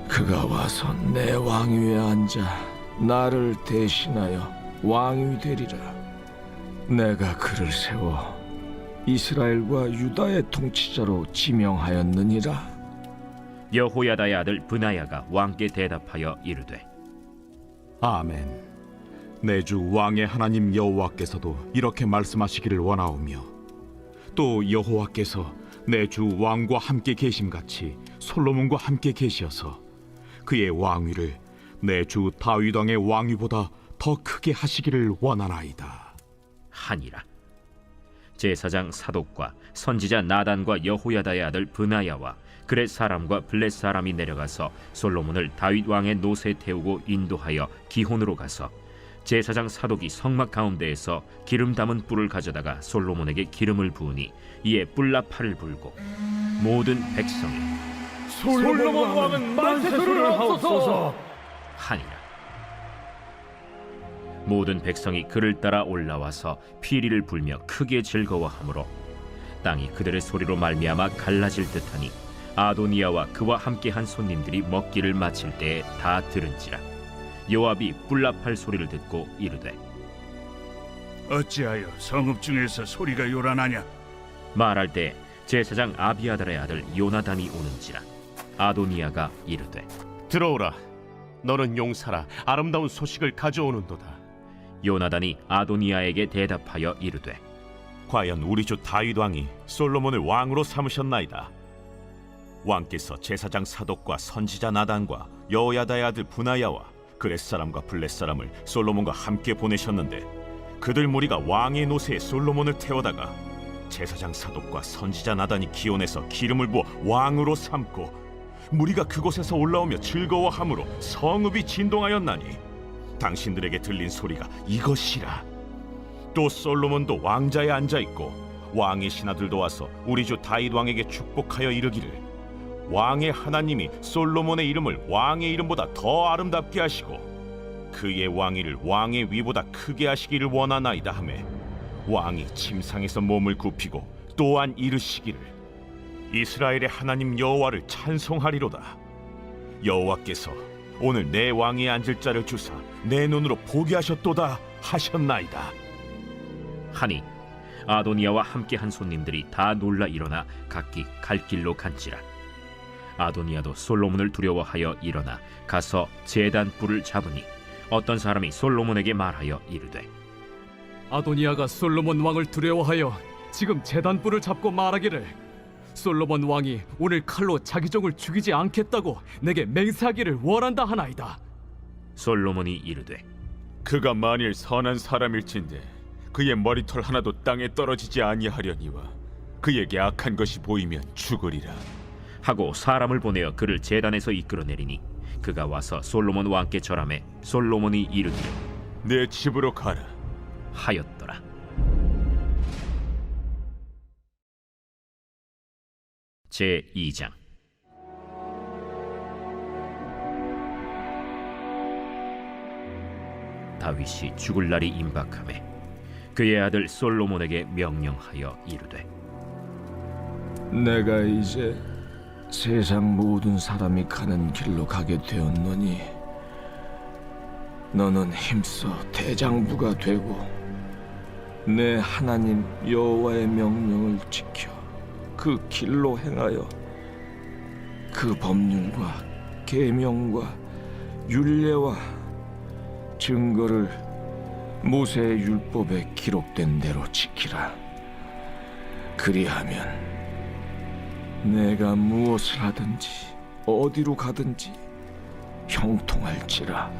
그가 와서 내 왕위에 앉아 나를 대신하여 왕이 되리라. 내가 그를 세워 이스라엘과 유다의 통치자로 지명하였느니라. 여호야다의 아들 브나야가 왕께 대답하여 이르되 아멘. 내 주 왕의 하나님 여호와께서도 이렇게 말씀하시기를 원하오며 또 여호와께서 내 주 왕과 함께 계심같이 솔로몬과 함께 계시어서 그의 왕위를 내 주 다윗 왕의 왕위보다 더 크게 하시기를 원하나이다 하니라. 제사장 사독과 선지자 나단과 여호야다의 아들 브나야와 그렛 사람과 블렛 사람이 내려가서 솔로몬을 다윗 왕의 노새에 태우고 인도하여 기혼으로 가서 제사장 사독이 성막 가운데에서 기름 담은 뿔을 가져다가 솔로몬에게 기름을 부으니 이에 뿔나팔을 불고 모든 백성이 솔로몬 왕은 만세수를 하옵소서 하니라. 모든 백성이 그를 따라 올라와서 피리를 불며 크게 즐거워하므로 땅이 그들의 소리로 말미암아 갈라질 듯하니 아도니아와 그와 함께한 손님들이 먹기를 마칠 때에 다 들은지라. 요압이 뿔나팔 소리를 듣고 이르되 어찌하여 성읍 중에서 소리가 요란하냐? 말할 때 제사장 아비아달의 아들 요나단이 오는지라. 아도니아가 이르되 들어오라. 너는 용사라. 아름다운 소식을 가져오는도다. 요나단이 아도니아에게 대답하여 이르되 과연 우리 주 다윗 왕이 솔로몬을 왕으로 삼으셨나이다. 왕께서 제사장 사독과 선지자 나단과 여호야다의 아들 브나야와 그렛 사람과 블렛 사람을 솔로몬과 함께 보내셨는데 그들 무리가 왕의 노새에 솔로몬을 태워다가 제사장 사독과 선지자 나단이 기온에서 기름을 부어 왕으로 삼고 무리가 그곳에서 올라오며 즐거워함으로 성읍이 진동하였나니 당신들에게 들린 소리가 이것이라. 또 솔로몬도 왕자에 앉아있고 왕의 신하들도 와서 우리 주 다윗 왕에게 축복하여 이르기를 왕의 하나님이 솔로몬의 이름을 왕의 이름보다 더 아름답게 하시고 그의 왕위를 왕의 위보다 크게 하시기를 원하나이다 하매 왕이 침상에서 몸을 굽히고 또한 이르시기를 이스라엘의 하나님 여호와를 찬송하리로다. 여호와께서 오늘 내 왕위에 앉을 자를 주사 내 눈으로 보게 하셨도다 하셨나이다 하니 아도니아와 함께한 손님들이 다 놀라 일어나 각기 갈 길로 간지라. 아도니아도 솔로몬을 두려워하여 일어나 가서 제단 뿔을 잡으니 어떤 사람이 솔로몬에게 말하여 이르되 아도니아가 솔로몬 왕을 두려워하여 지금 제단 뿔을 잡고 말하기를 솔로몬 왕이 오늘 칼로 자기 종을 죽이지 않겠다고 내게 맹세하기를 원한다 하나이다. 솔로몬이 이르되 그가 만일 선한 사람일진데 그의 머리털 하나도 땅에 떨어지지 아니하려니와 그에게 악한 것이 보이면 죽으리라 하고 사람을 보내어 그를 제단에서 이끌어내리니 그가 와서 솔로몬 왕께 절하매 솔로몬이 이르기를 내 집으로 가라 하였더라. 제2장. 다윗이 죽을 날이 임박하매 그의 아들 솔로몬에게 명령하여 이르되 내가 이제 세상 모든 사람이 가는 길로 가게 되었노니 너는 힘써 대장부가 되고 내 하나님 여호와의 명령을 지켜 그 길로 행하여 그 법률과 계명과 율례와 증거를 모세의 율법에 기록된 대로 지키라. 그리하면 내가 무엇을 하든지 어디로 가든지 형통할지라.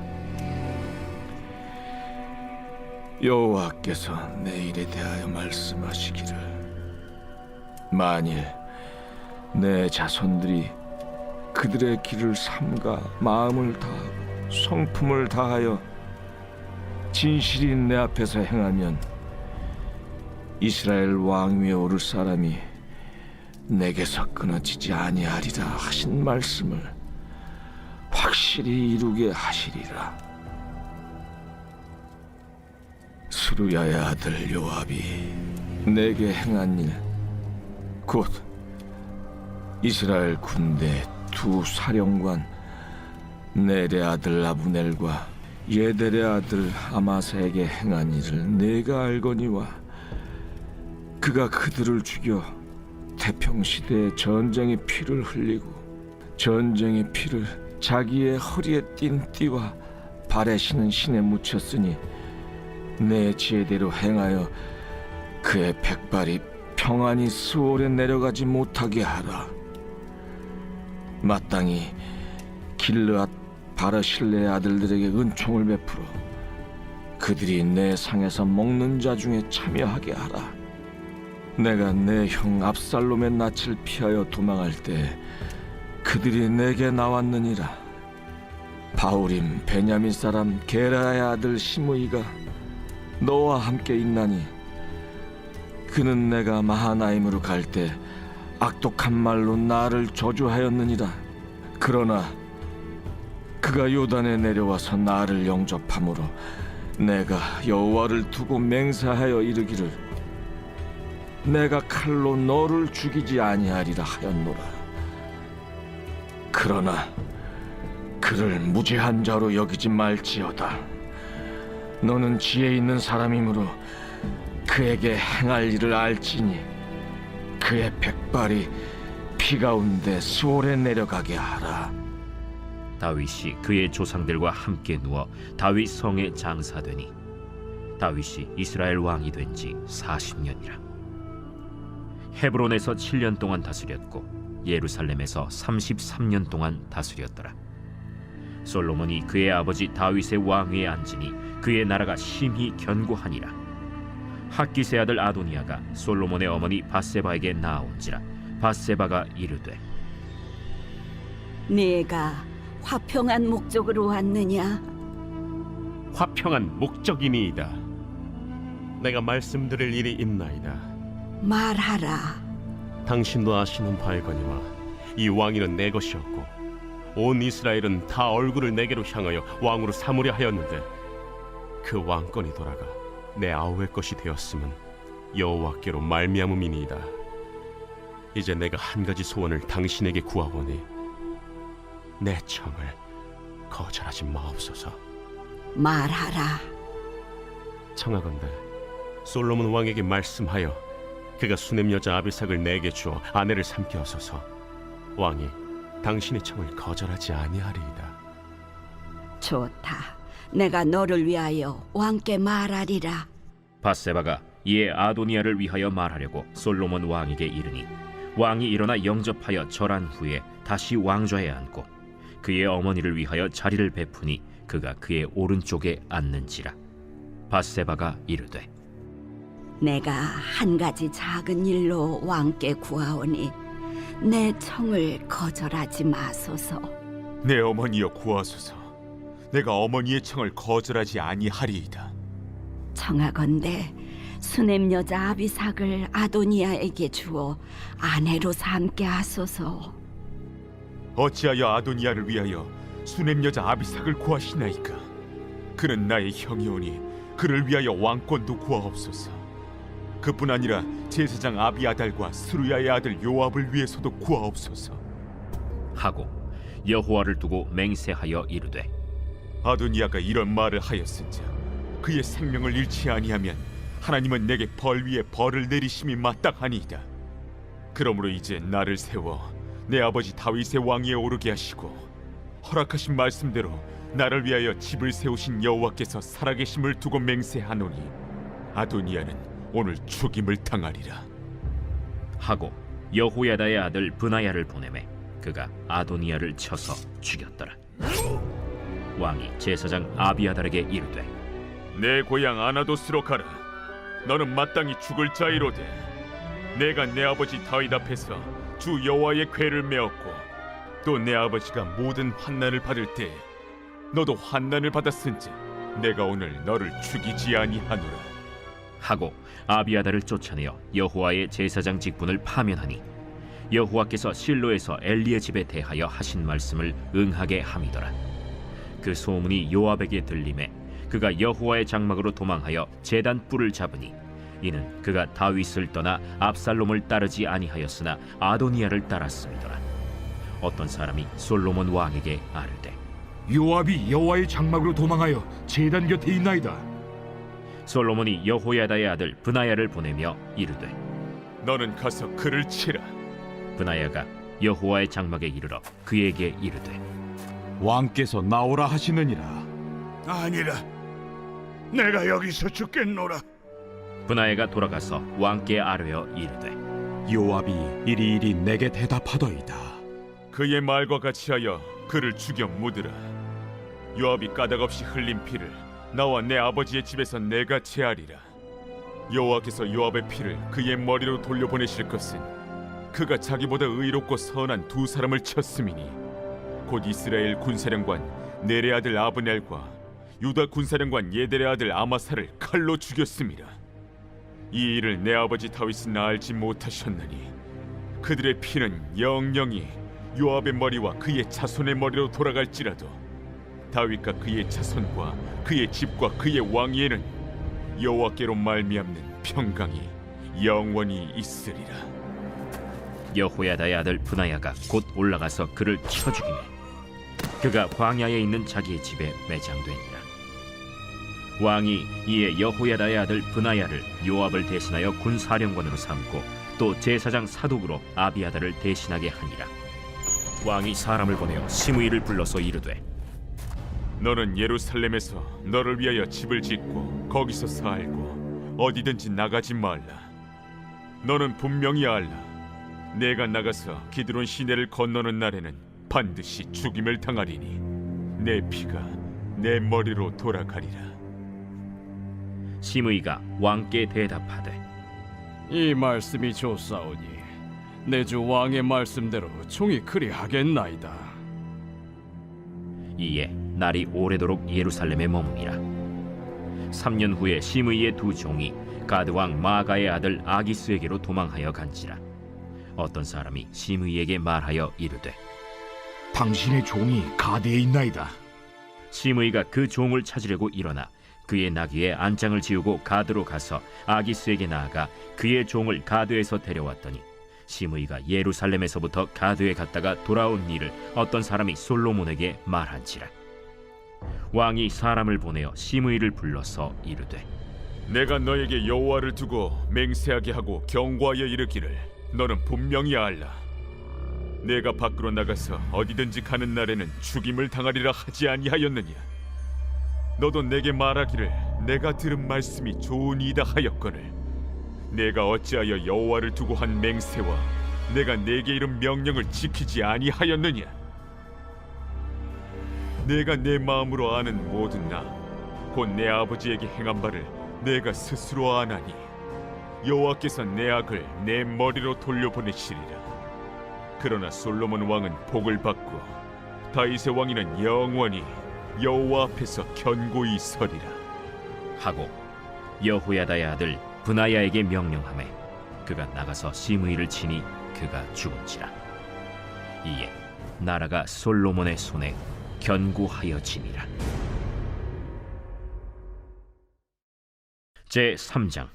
여호와께서 내 일에 대하여 말씀하시기를 만일 내 자손들이 그들의 길을 삼가 마음을 다하고 성품을 다하여 진실이 내 앞에서 행하면 이스라엘 왕위에 오를 사람이 내게서 끊어지지 아니하리라 하신 말씀을 확실히 이루게 하시리라. 스루야의 아들 요압이 내게 행한 일, 곧 이스라엘 군대 두 사령관 넬의 아들 아브넬과 예델의 아들 아마사에게 행한 일을 내가 알거니와 그가 그들을 죽여 태평시대에 전쟁의 피를 흘리고 전쟁의 피를 자기의 허리에 띤 띠와 발에 신은 신에 묻혔으니 내 지혜대로 행하여 그의 백발이 평안히 스올에 내려가지 못하게 하라. 마땅히 길르앗 바르실레의 아들들에게 은총을 베풀어 그들이 내 상에서 먹는 자 중에 참여하게 하라. 내가 내 형 압살롬의 낯을 피하여 도망할 때 그들이 내게 나왔느니라. 바울임 베냐민 사람 게라의 아들 시므이가 너와 함께 있나니 그는 내가 마하나임으로 갈 때 악독한 말로 나를 저주하였느니라. 그러나 그가 요단에 내려와서 나를 영접함으로 내가 여호와를 두고 맹세하여 이르기를 내가 칼로 너를 죽이지 아니하리라 하였노라. 그러나 그를 무죄한 자로 여기지 말지어다. 너는 지혜 있는 사람이므로 그에게 행할 일을 알지니 그의 백발이 피 가운데 수월에 내려가게 하라. 다윗이 그의 조상들과 함께 누워 다윗 성에 장사되니 다윗이 이스라엘 왕이 된 지 40년이라. 헤브론에서 7년 동안 다스렸고 예루살렘에서 33년 동안 다스렸더라. 솔로몬이 그의 아버지 다윗의 왕위에 앉으니 그의 나라가 심히 견고하니라. 학기세 아들 아도니아가 솔로몬의 어머니 밧세바에게 나아온지라. 밧세바가 이르되 네가 화평한 목적으로 왔느냐? 화평한 목적이니이다. 내가 말씀드릴 일이 있나이다. 말하라. 당신도 아시는 바이거니와 이 왕위는 내 것이었고 온 이스라엘은 다 얼굴을 내게로 향하여 왕으로 삼으려 하였는데 그 왕권이 돌아가 내 아우의 것이 되었음은 여호와께로 말미암음이니이다. 이제 내가 한 가지 소원을 당신에게 구하오니 내 청을 거절하지 마옵소서. 말하라. 청하건대 솔로몬 왕에게 말씀하여 그가 수넴 여자 아비삭을 내게 주어 아내를 삼게 하소서. 왕이 당신의 청을 거절하지 아니하리이다. 좋다. 내가 너를 위하여 왕께 말하리라. 밧세바가 이에 아도니아를 위하여 말하려고 솔로몬 왕에게 이르니 왕이 일어나 영접하여 절한 후에 다시 왕좌에 앉고 그의 어머니를 위하여 자리를 베푸니 그가 그의 오른쪽에 앉는지라. 밧세바가 이르되 내가 한 가지 작은 일로 왕께 구하오니 내 청을 거절하지 마소서. 내 어머니여 구하소서. 내가 어머니의 청을 거절하지 아니하리이다. 청하건대 수넴 여자 아비삭을 아도니아에게 주어 아내로 삼게 하소서. 어찌하여 아도니아를 위하여 수넴 여자 아비삭을 구하시나이까? 그는 나의 형이오니 그를 위하여 왕권도 구하옵소서. 그뿐 아니라 제사장 아비아달과 스루야의 아들 요압을 위해서도 구하옵소서. 하고 여호와를 두고 맹세하여 이르되 아도니아가 이런 말을 하였은즉 그의 생명을 잃지 아니하면 하나님은 내게 벌 위에 벌을 내리심이 마땅하니이다. 그러므로 이제 나를 세워 내 아버지 다윗의 왕위에 오르게 하시고 허락하신 말씀대로 나를 위하여 집을 세우신 여호와께서 살아계심을 두고 맹세하노니 아도니아는 오늘 죽임을 당하리라. 하고 여호야다의 아들 브나야를 보내매 그가 아도니아를 쳐서 죽였더라. 왕이 제사장 아비아달에게 이르되 내 고향 아나도스로 가라. 너는 마땅히 죽을 자이로되 내가 내 아버지 다윗 앞에서 주 여호와의 궤를 메었고 또 내 아버지가 모든 환난을 받을 때 너도 환난을 받았은즉 내가 오늘 너를 죽이지 아니하노라. 하고 아비아달을 쫓아내어 여호와의 제사장 직분을 파면하니 여호와께서 실로에서 엘리의 집에 대하여 하신 말씀을 응하게 함이더라. 그 소문이 요압에게 들림에 그가 여호와의 장막으로 도망하여 제단 뿔을 잡으니 이는 그가 다윗을 떠나 압살롬을 따르지 아니하였으나 아도니아를 따랐음이더라. 어떤 사람이 솔로몬 왕에게 아뢰되 요압이 여호와의 장막으로 도망하여 제단 곁에 있나이다. 솔로몬이 여호야다의 아들 브나야를 보내며 이르되 너는 가서 그를 치라. 브나야가 여호와의 장막에 이르러 그에게 이르되 왕께서 나오라 하시느니라. 아니라 내가 여기서 죽겠노라. 브나야가 돌아가서 왕께 아뢰어 이르되 요압이 이리이리 내게 대답하더이다. 그의 말과 같이 하여 그를 죽여 묻으라. 요압이 까닭없이 흘린 피를 나와 내 아버지의 집에서 내가 제하리라. 여호와께서 요압의 피를 그의 머리로 돌려보내실 것은 그가 자기보다 의롭고 선한 두 사람을 쳤음이니 곧 이스라엘 군사령관 넬의 아들 아브넬과 유다 군사령관 예델의 아들 아마사를 칼로 죽였음이라. 이 일을 내 아버지 다윗은 알지 못하셨나니 그들의 피는 영영이 요압의 머리와 그의 자손의 머리로 돌아갈지라도 다윗과 그의 자손과 그의 집과 그의 왕위에는 여호와께로 말미암는 평강이 영원히 있으리라. 여호야다의 아들 브나야가 곧 올라가서 그를 쳐 죽이매 그가 광야에 있는 자기의 집에 매장되니라. 왕이 이에 여호야다의 아들 브나야를 요압을 대신하여 군사령관으로 삼고 또 제사장 사독으로 아비아다를 대신하게 하니라. 왕이 사람을 보내어 시므이를 불러서 이르되 너는 예루살렘에서 너를 위하여 집을 짓고 거기서 살고 어디든지 나가지 말라. 너는 분명히 알라. 내가 나가서 기드론 시내를 건너는 날에는 반드시 죽임을 당하리니 내 피가 내 머리로 돌아가리라. 시므이가 왕께 대답하되 이 말씀이 좋사오니 내 주 왕의 말씀대로 종이 그리하겠나이다. 이에 날이 오래도록 예루살렘에 머무니라. 3년 후에 시므이의 두 종이 가드 왕 마가의 아들 아기스에게로 도망하여 간지라. 어떤 사람이 시므이에게 말하여 이르되 당신의 종이 가드에 있나이다. 시므이가 그 종을 찾으려고 일어나 그의 나귀에 안장을 지우고 가드로 가서 아기스에게 나아가 그의 종을 가드에서 데려왔더니 시므이가 예루살렘에서부터 가드에 갔다가 돌아온 일을 어떤 사람이 솔로몬에게 말한지라. 왕이 사람을 보내어 시므이를 불러서 이르되 내가 너에게 여호와를 두고 맹세하게 하고 경고하여 이르기를 너는 분명히 알라. 내가 밖으로 나가서 어디든지 가는 날에는 죽임을 당하리라 하지 아니하였느냐. 너도 내게 말하기를 내가 들은 말씀이 좋으니이다 하였거늘 내가 어찌하여 여호와를 두고 한 맹세와 내가 내게 이른 명령을 지키지 아니하였느냐. 내가 내 마음으로 아는 모든 나 곧 내 아버지에게 행한 바를 내가 스스로 아나니 여호와께서 내 악을 내 머리로 돌려보내시리라. 그러나 솔로몬 왕은 복을 받고 다윗의 왕위는 영원히 여호와 앞에서 견고히 서리라 하고 여호야다의 아들 브나야에게 명령하매 그가 나가서 시므이를 치니 그가 죽은지라. 이에 나라가 솔로몬의 손에 견고하여지니라. 제3장.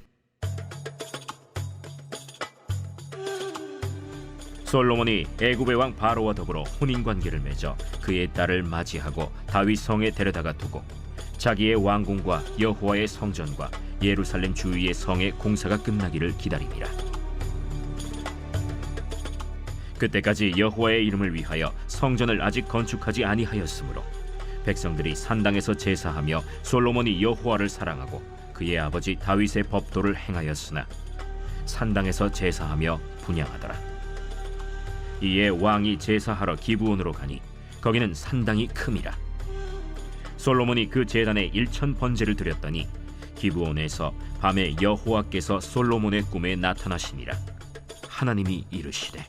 솔로몬이 애굽의 왕 바로와 더불어 혼인관계를 맺어 그의 딸을 맞이하고 다윗 성에 데려다가 두고 자기의 왕궁과 여호와의 성전과 예루살렘 주위의 성의 공사가 끝나기를 기다리니라. 그때까지 여호와의 이름을 위하여 성전을 아직 건축하지 아니하였으므로 백성들이 산당에서 제사하며 솔로몬이 여호와를 사랑하고 그의 아버지 다윗의 법도를 행하였으나 산당에서 제사하며 분향하더라. 이에 왕이 제사하러 기브온으로 가니 거기는 산당이 큼이라. 솔로몬이 그 제단에 1000번제를 드렸더니 기브온에서 밤에 여호와께서 솔로몬의 꿈에 나타나시니라. 하나님이 이르시되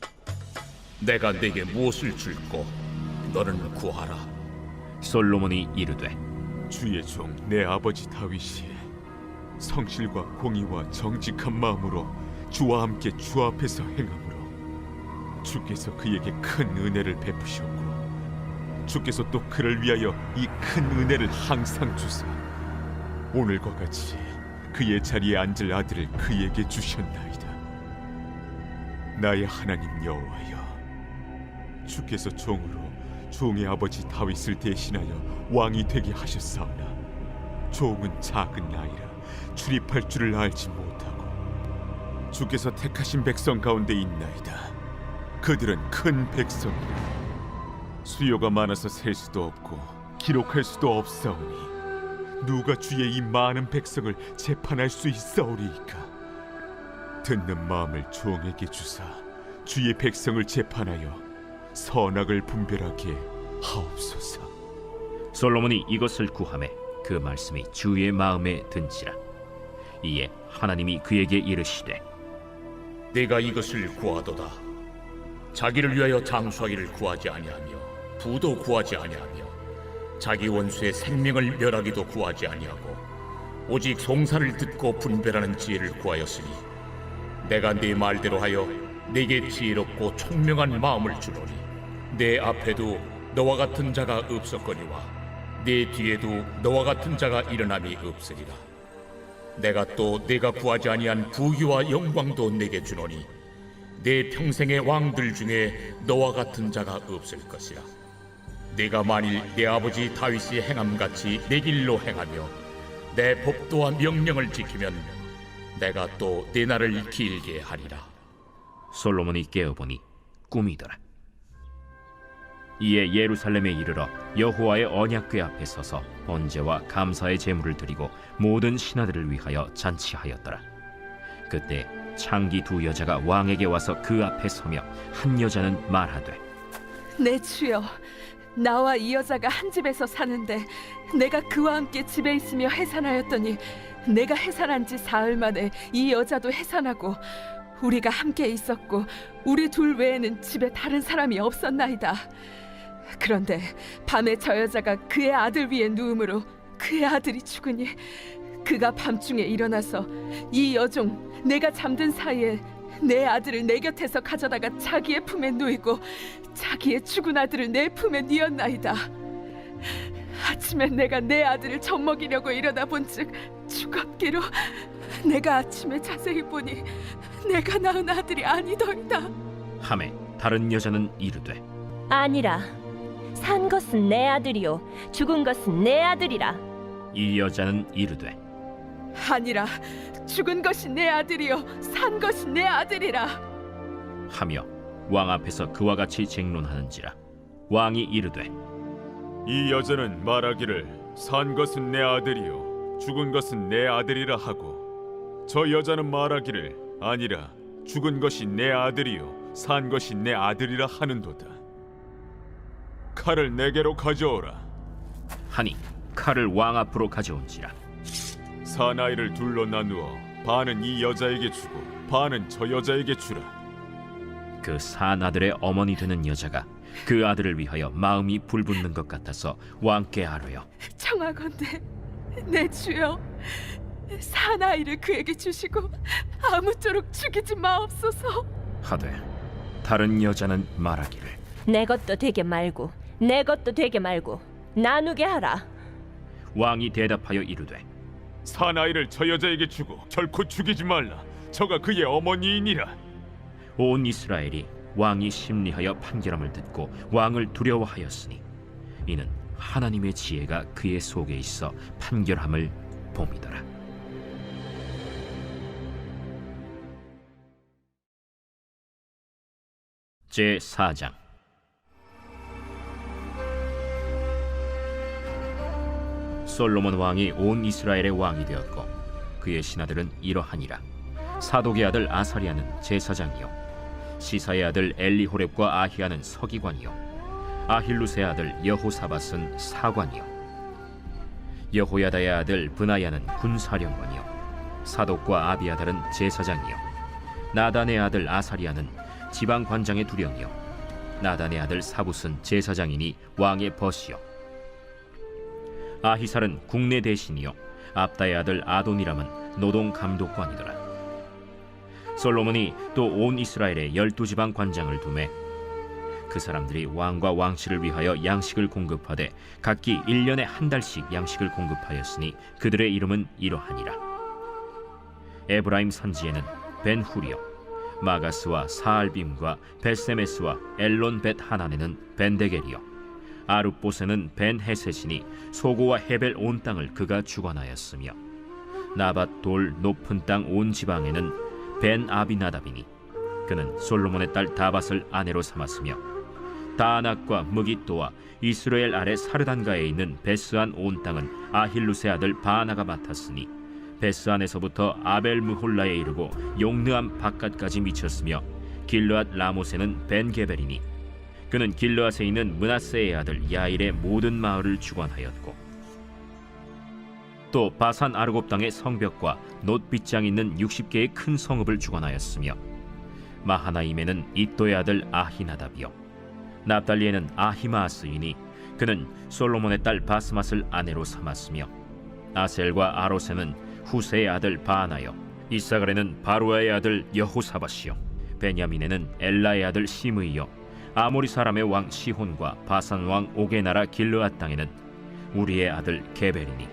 내가 네게 무엇을 줄꼬 너는 구하라. 솔로몬이 이르되 주의 종 내 아버지 다윗이 성실과 공의와 정직한 마음으로 주와 함께 주 앞에서 행함으로 주께서 그에게 큰 은혜를 베푸셨고 주께서 또 그를 위하여 이 큰 은혜를 항상 주사 오늘과 같이 그의 자리에 앉을 아들을 그에게 주셨나이다. 나의 하나님 여호와여, 주께서 종으로 주 종의 아버지 다윗을 대신하여 왕이 되게 하셨사오나 종은 작은 나이라 출입할 줄을 알지 못하고 주께서 택하신 백성 가운데 있나이다. 그들은 큰 백성이라 수요가 많아서 셀 수도 없고 기록할 수도 없사오니 누가 주의 이 많은 백성을 재판할 수 있사오리이까. 듣는 마음을 종에게 주사 주의 백성을 재판하여 선악을 분별하게 하옵소서. 솔로몬이 이것을 구하매 그 말씀이 주의 마음에 든지라. 이에 하나님이 그에게 이르시되 내가 이것을 구하도다. 자기를 위하여 장수하기를 구하지 아니하며 부도 구하지 아니하며 자기 원수의 생명을 멸하기도 구하지 아니하고 오직 송사를 듣고 분별하는 지혜를 구하였으니 내가 네 말대로 하여 내게 지혜롭고 총명한 마음을 주노니 내 앞에도 너와 같은 자가 없었거니와 내 뒤에도 너와 같은 자가 일어남이 없으리라. 내가 또 내가 구하지 아니한 부귀와 영광도 내게 주노니 내 평생의 왕들 중에 너와 같은 자가 없을 것이라. 내가 만일 내 아버지 다윗이 행함같이 내 길로 행하며 내 법도와 명령을 지키면 내가 또 내 날을 길게 하리라. 솔로몬이 깨어보니 꿈이더라. 이에 예루살렘에 이르러 여호와의 언약궤 앞에 서서 번제와 감사의 제물을 드리고 모든 신하들을 위하여 잔치하였더라. 그때 창기 두 여자가 왕에게 와서 그 앞에 서며 한 여자는 말하되 내 주여, 나와 이 여자가 한 집에서 사는데 내가 그와 함께 집에 있으며 해산하였더니 내가 해산한 지 사흘 만에 이 여자도 해산하고 우리가 함께 있었고 우리 둘 외에는 집에 다른 사람이 없었나이다. 그런데 밤에 저 여자가 그의 아들 위에 누움으로 그의 아들이 죽으니 그가 밤중에 일어나서 이 여종 내가 잠든 사이에 내 아들을 내 곁에서 가져다가 자기의 품에 누이고 자기의 죽은 아들을 내 품에 뉘었나이다. 아침에 내가 내 아들을 젖먹이려고 일어나 본즉 죽었기로 내가 아침에 자세히 보니 내가 낳은 아들이 아니더이다. 하매 다른 여자는 이르되 아니라 산 것은 내 아들이요 죽은 것은 내 아들이라. 이 여자는 이르되 아니라 죽은 것이 내 아들이요 산 것이 내 아들이라 하며 왕 앞에서 그와 같이 쟁론하는지라. 왕이 이르되 이 여자는 말하기를 산 것은 내 아들이요 죽은 것은 내 아들이라 하고 저 여자는 말하기를 아니라 죽은 것이 내 아들이요 산 것이 내 아들이라 하는도다. 칼을 내게로 가져오라 하니 칼을 왕 앞으로 가져온지라. 사나이를 둘로 나누어 반은 이 여자에게 주고 반은 저 여자에게 주라. 그 사나들의 어머니 되는 여자가 그 아들을 위하여 마음이 불붙는 것 같아서 왕께 아뢰어 청하건대 내 주여, 사나이를 그에게 주시고 아무쪼록 죽이지 마옵소서. 하되 다른 여자는 말하기를 내 것도 되게 말고 내 것도 되게 말고 나누게 하라. 왕이 대답하여 이르되 사나이를 저 여자에게 주고 결코 죽이지 말라. 저가 그의 어머니이니라. 온 이스라엘이 왕이 심리하여 판결함을 듣고 왕을 두려워하였으니 이는 하나님의 지혜가 그의 속에 있어 판결함을 봄이더라. 제4장. 솔로몬 왕이 온 이스라엘의 왕이 되었고 그의 신하들은 이러하니라. 사독의 아들 아사리아는 제사장이요 시사의 아들 엘리호렙과 아히야는 서기관이요 아힐루스의 아들 여호사밧은 사관이요 여호야다의 아들 브나야는 군사령관이요 사독과 아비아달은 제사장이요 나단의 아들 아사리아는 지방관장의 두령이요 나단의 아들 사붓은 제사장이니 왕의 벗이요 아히살은 국내 대신이요 압다의 아들 아도니람은 노동감독관이더라. 솔로몬이 또 온 이스라엘에 12지방 관장을 두매 그 사람들이 왕과 왕실을 위하여 양식을 공급하되 각기 1년에 한 달씩 양식을 공급하였으니 그들의 이름은 이러하니라. 에브라임 산지에는 벤후리요 마가스와 사알빔과 벳세메스와 엘론 벳 하난에는 벤데겔이요 아룹보세는 벤 헤셋이니 소고와 헤벨 온 땅을 그가 주관하였으며 나밧 돌 높은 땅 온 지방에는 벤 아비나답이니 그는 솔로몬의 딸 다밧을 아내로 삼았으며 다낙과 무깃도와 이스라엘 아래 사르단가에 있는 베스안 온 땅은 아힐루스의 아들 바나가 맡았으니 베스안에서부터 아벨무홀라에 이르고 용느암 바깥까지 미쳤으며 길르앗 라모세는 벤게벨이니 그는 길르앗에 있는 므낫세의 아들 야일의 모든 마을을 주관하였고 또 바산 아르곱 땅의 성벽과 놋빗장 있는 60개의 큰 성읍을 주관하였으며 마하나임에는 이또의 아들 아히나답이요 납달리에는 아히마아스이니 그는 솔로몬의 딸 바스맛을 아내로 삼았으며 아셀과 아로세는 후세의 아들 바나요 이사갈에는 바루아의 아들 여호사밧이요 베냐민에는 엘라의 아들 시므이요 아모리 사람의 왕 시혼과 바산 왕 옥의 나라 길르앗 땅에는 우리의 아들 게벨이니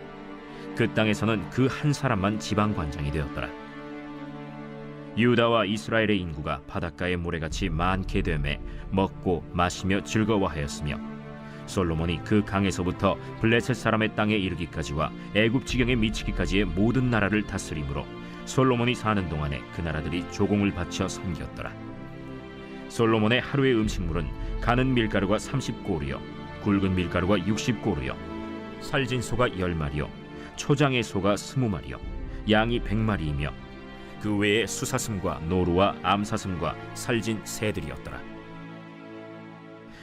그 땅에서는 그 한 사람만 지방관장이 되었더라. 유다와 이스라엘의 인구가 바닷가의 모래같이 많게 되매 먹고 마시며 즐거워하였으며 솔로몬이 그 강에서부터 블레셋 사람의 땅에 이르기까지와 애굽 지경에 미치기까지의 모든 나라를 다스림으로 솔로몬이 사는 동안에 그 나라들이 조공을 바쳐 섬겼더라. 솔로몬의 하루의 음식물은 가는 밀가루가 30고루요 굵은 밀가루가 60고루요 살진 소가 10마리요 초장의 소가 20마리요 양이 100마리이며 그 외에 수사슴과 노루와 암사슴과 살진 새들이었더라.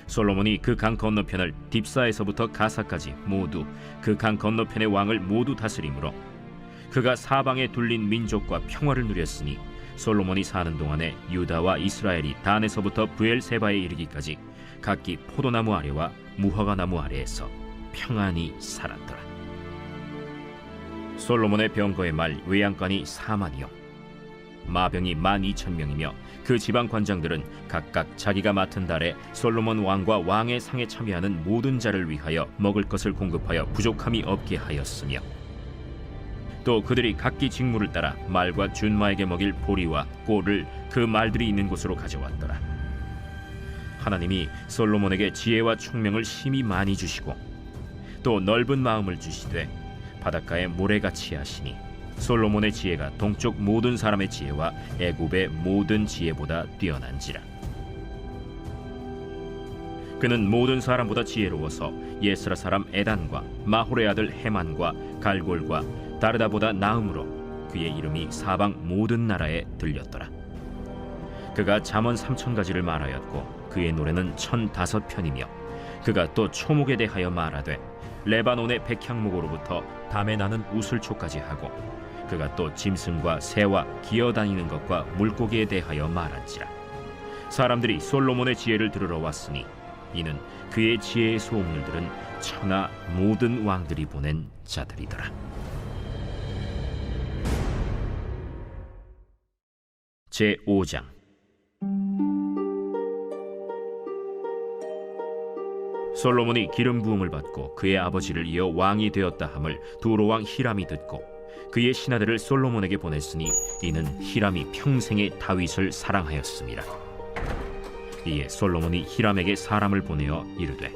솔로몬이 그 강 건너편을 딥사에서부터 가사까지 모두 그 강 건너편의 왕을 모두 다스림으로 그가 사방에 둘린 민족과 평화를 누렸으니 솔로몬이 사는 동안에 유다와 이스라엘이 단에서부터 브엘세바에 이르기까지 각기 포도나무 아래와 무화과 나무 아래에서 평안히 살았더라. 솔로몬의 병거의 말 외양간이 4만이요 마병이 12,000명이며 그 지방 관장들은 각각 자기가 맡은 달에 솔로몬 왕과 왕의 상에 참여하는 모든 자를 위하여 먹을 것을 공급하여 부족함이 없게 하였으며 또 그들이 각기 직무를 따라 말과 준마에게 먹일 보리와 꼴을 그 말들이 있는 곳으로 가져왔더라. 하나님이 솔로몬에게 지혜와 총명을 심히 많이 주시고 또 넓은 마음을 주시되 바닷가에 모래같이 하시니 솔로몬의 지혜가 동쪽 모든 사람의 지혜와 애굽의 모든 지혜보다 뛰어난지라. 그는 모든 사람보다 지혜로워서 예스라 사람 에단과 마홀의 아들 헤만과 갈골과 다르다보다 나음으로 그의 이름이 사방 모든 나라에 들렸더라. 그가 잠언 3,000가지를 말하였고 그의 노래는 1,005편이며 그가 또 초목에 대하여 말하되 레바논의 백향목으로부터 담에 나는 우슬초까지 하고 그가 또 짐승과 새와 기어다니는 것과 물고기에 대하여 말한지라. 사람들이 솔로몬의 지혜를 들으러 왔으니 이는 그의 지혜의 소문을 들은 천하 모든 왕들이 보낸 자들이더라. 제5장 솔로몬이 기름 부음을 받고 그의 아버지를 이어 왕이 되었다 함을 두로왕 히람이 듣고 그의 신하들을 솔로몬에게 보냈으니 이는 히람이 평생에 다윗을 사랑하였습니다. 이에 솔로몬이 히람에게 사람을 보내어 이르되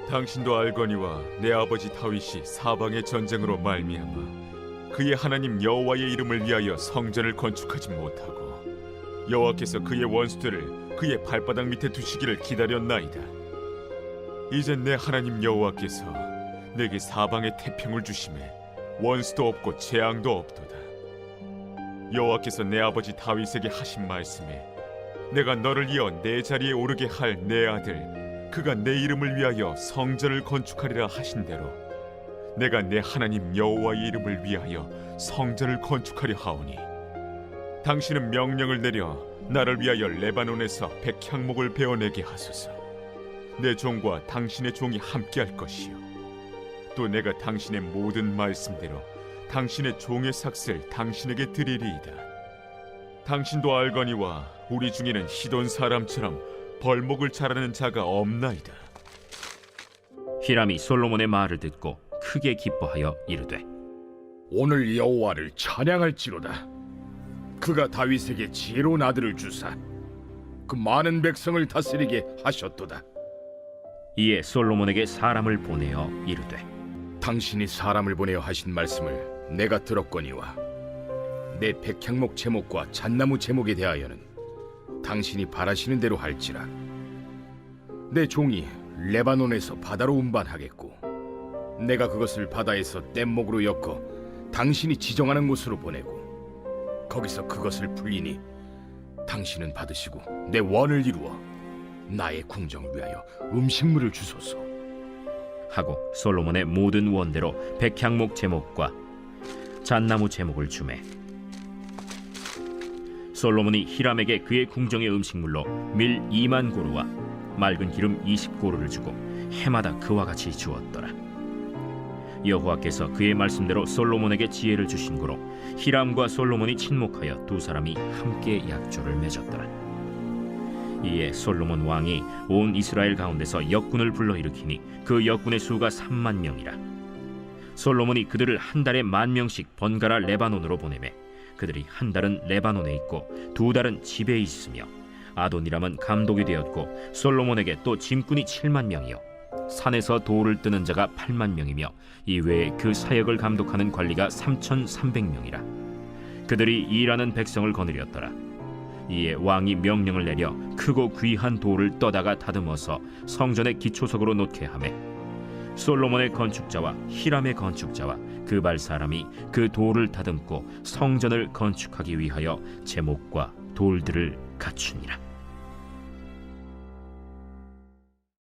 당신도 알거니와 내 아버지 다윗이 사방의 전쟁으로 말미암아 그의 하나님 여호와의 이름을 위하여 성전을 건축하지 못하고 여호와께서 그의 원수들을 그의 발바닥 밑에 두시기를 기다렸나이다. 이제 내 하나님 여호와께서 내게 사방의 태평을 주심에 원수도 없고 재앙도 없도다. 여호와께서 내 아버지 다윗에게 하신 말씀에 내가 너를 이어 내 자리에 오르게 할 내 아들 그가 내 이름을 위하여 성전을 건축하리라 하신 대로 내가 내 하나님 여호와의 이름을 위하여 성전을 건축하려 하오니 당신은 명령을 내려 나를 위하여 레바논에서 백향목을 베어내게 하소서. 내 종과 당신의 종이 함께할 것이요 또 내가 당신의 모든 말씀대로 당신의 종의 삭슬 당신에게 드리리이다. 당신도 알거니와 우리 중에는 시돈 사람처럼 벌목을 잘하는 자가 없나이다. 히람이 솔로몬의 말을 듣고 크게 기뻐하여 이르되 오늘 여호와를 찬양할지로다. 그가 다윗에게 지혜로운 아들을 주사 그 많은 백성을 다스리게 하셨도다. 이에 솔로몬에게 사람을 보내어 이르되 당신이 사람을 보내어 하신 말씀을 내가 들었거니와 내 백향목 제목과 잣나무 제목에 대하여는 당신이 바라시는 대로 할지라. 내 종이 레바논에서 바다로 운반하겠고 내가 그것을 바다에서 뗏목으로 엮어 당신이 지정하는 곳으로 보내고 거기서 그것을 불리니 당신은 받으시고 내 원을 이루어 나의 궁정을 위하여 음식물을 주소서 하고 솔로몬의 모든 원대로 백향목 제목과 잣나무 제목을 주매 솔로몬이 히람에게 그의 궁정의 음식물로 밀 2만 고루와 맑은 기름 20고루를 주고 해마다 그와 같이 주었더라. 여호와께서 그의 말씀대로 솔로몬에게 지혜를 주신 고로 히람과 솔로몬이 친목하여 두 사람이 함께 약조를 맺었더라. 이에 솔로몬 왕이 온 이스라엘 가운데서 역군을 불러일으키니 그 역군의 수가 3만 명이라. 솔로몬이 그들을 한 달에 10,000명씩 번갈아 레바논으로 보내매 그들이 한 달은 레바논에 있고 두 달은 집에 있으며 아도니람은 감독이 되었고 솔로몬에게 또 짐꾼이 7만 명이요 산에서 돌을 뜨는 자가 8만 명이며 이외에 그 사역을 감독하는 관리가 3,300명이라. 그들이 일하는 백성을 거느렸더라. 이에 왕이 명령을 내려 크고 귀한 돌을 떠다가 다듬어서 성전의 기초석으로 놓게 하매 솔로몬의 건축자와 히람의 건축자와 그발 사람이 그 돌을 다듬고 성전을 건축하기 위하여 제목과 돌들을 갖추니라.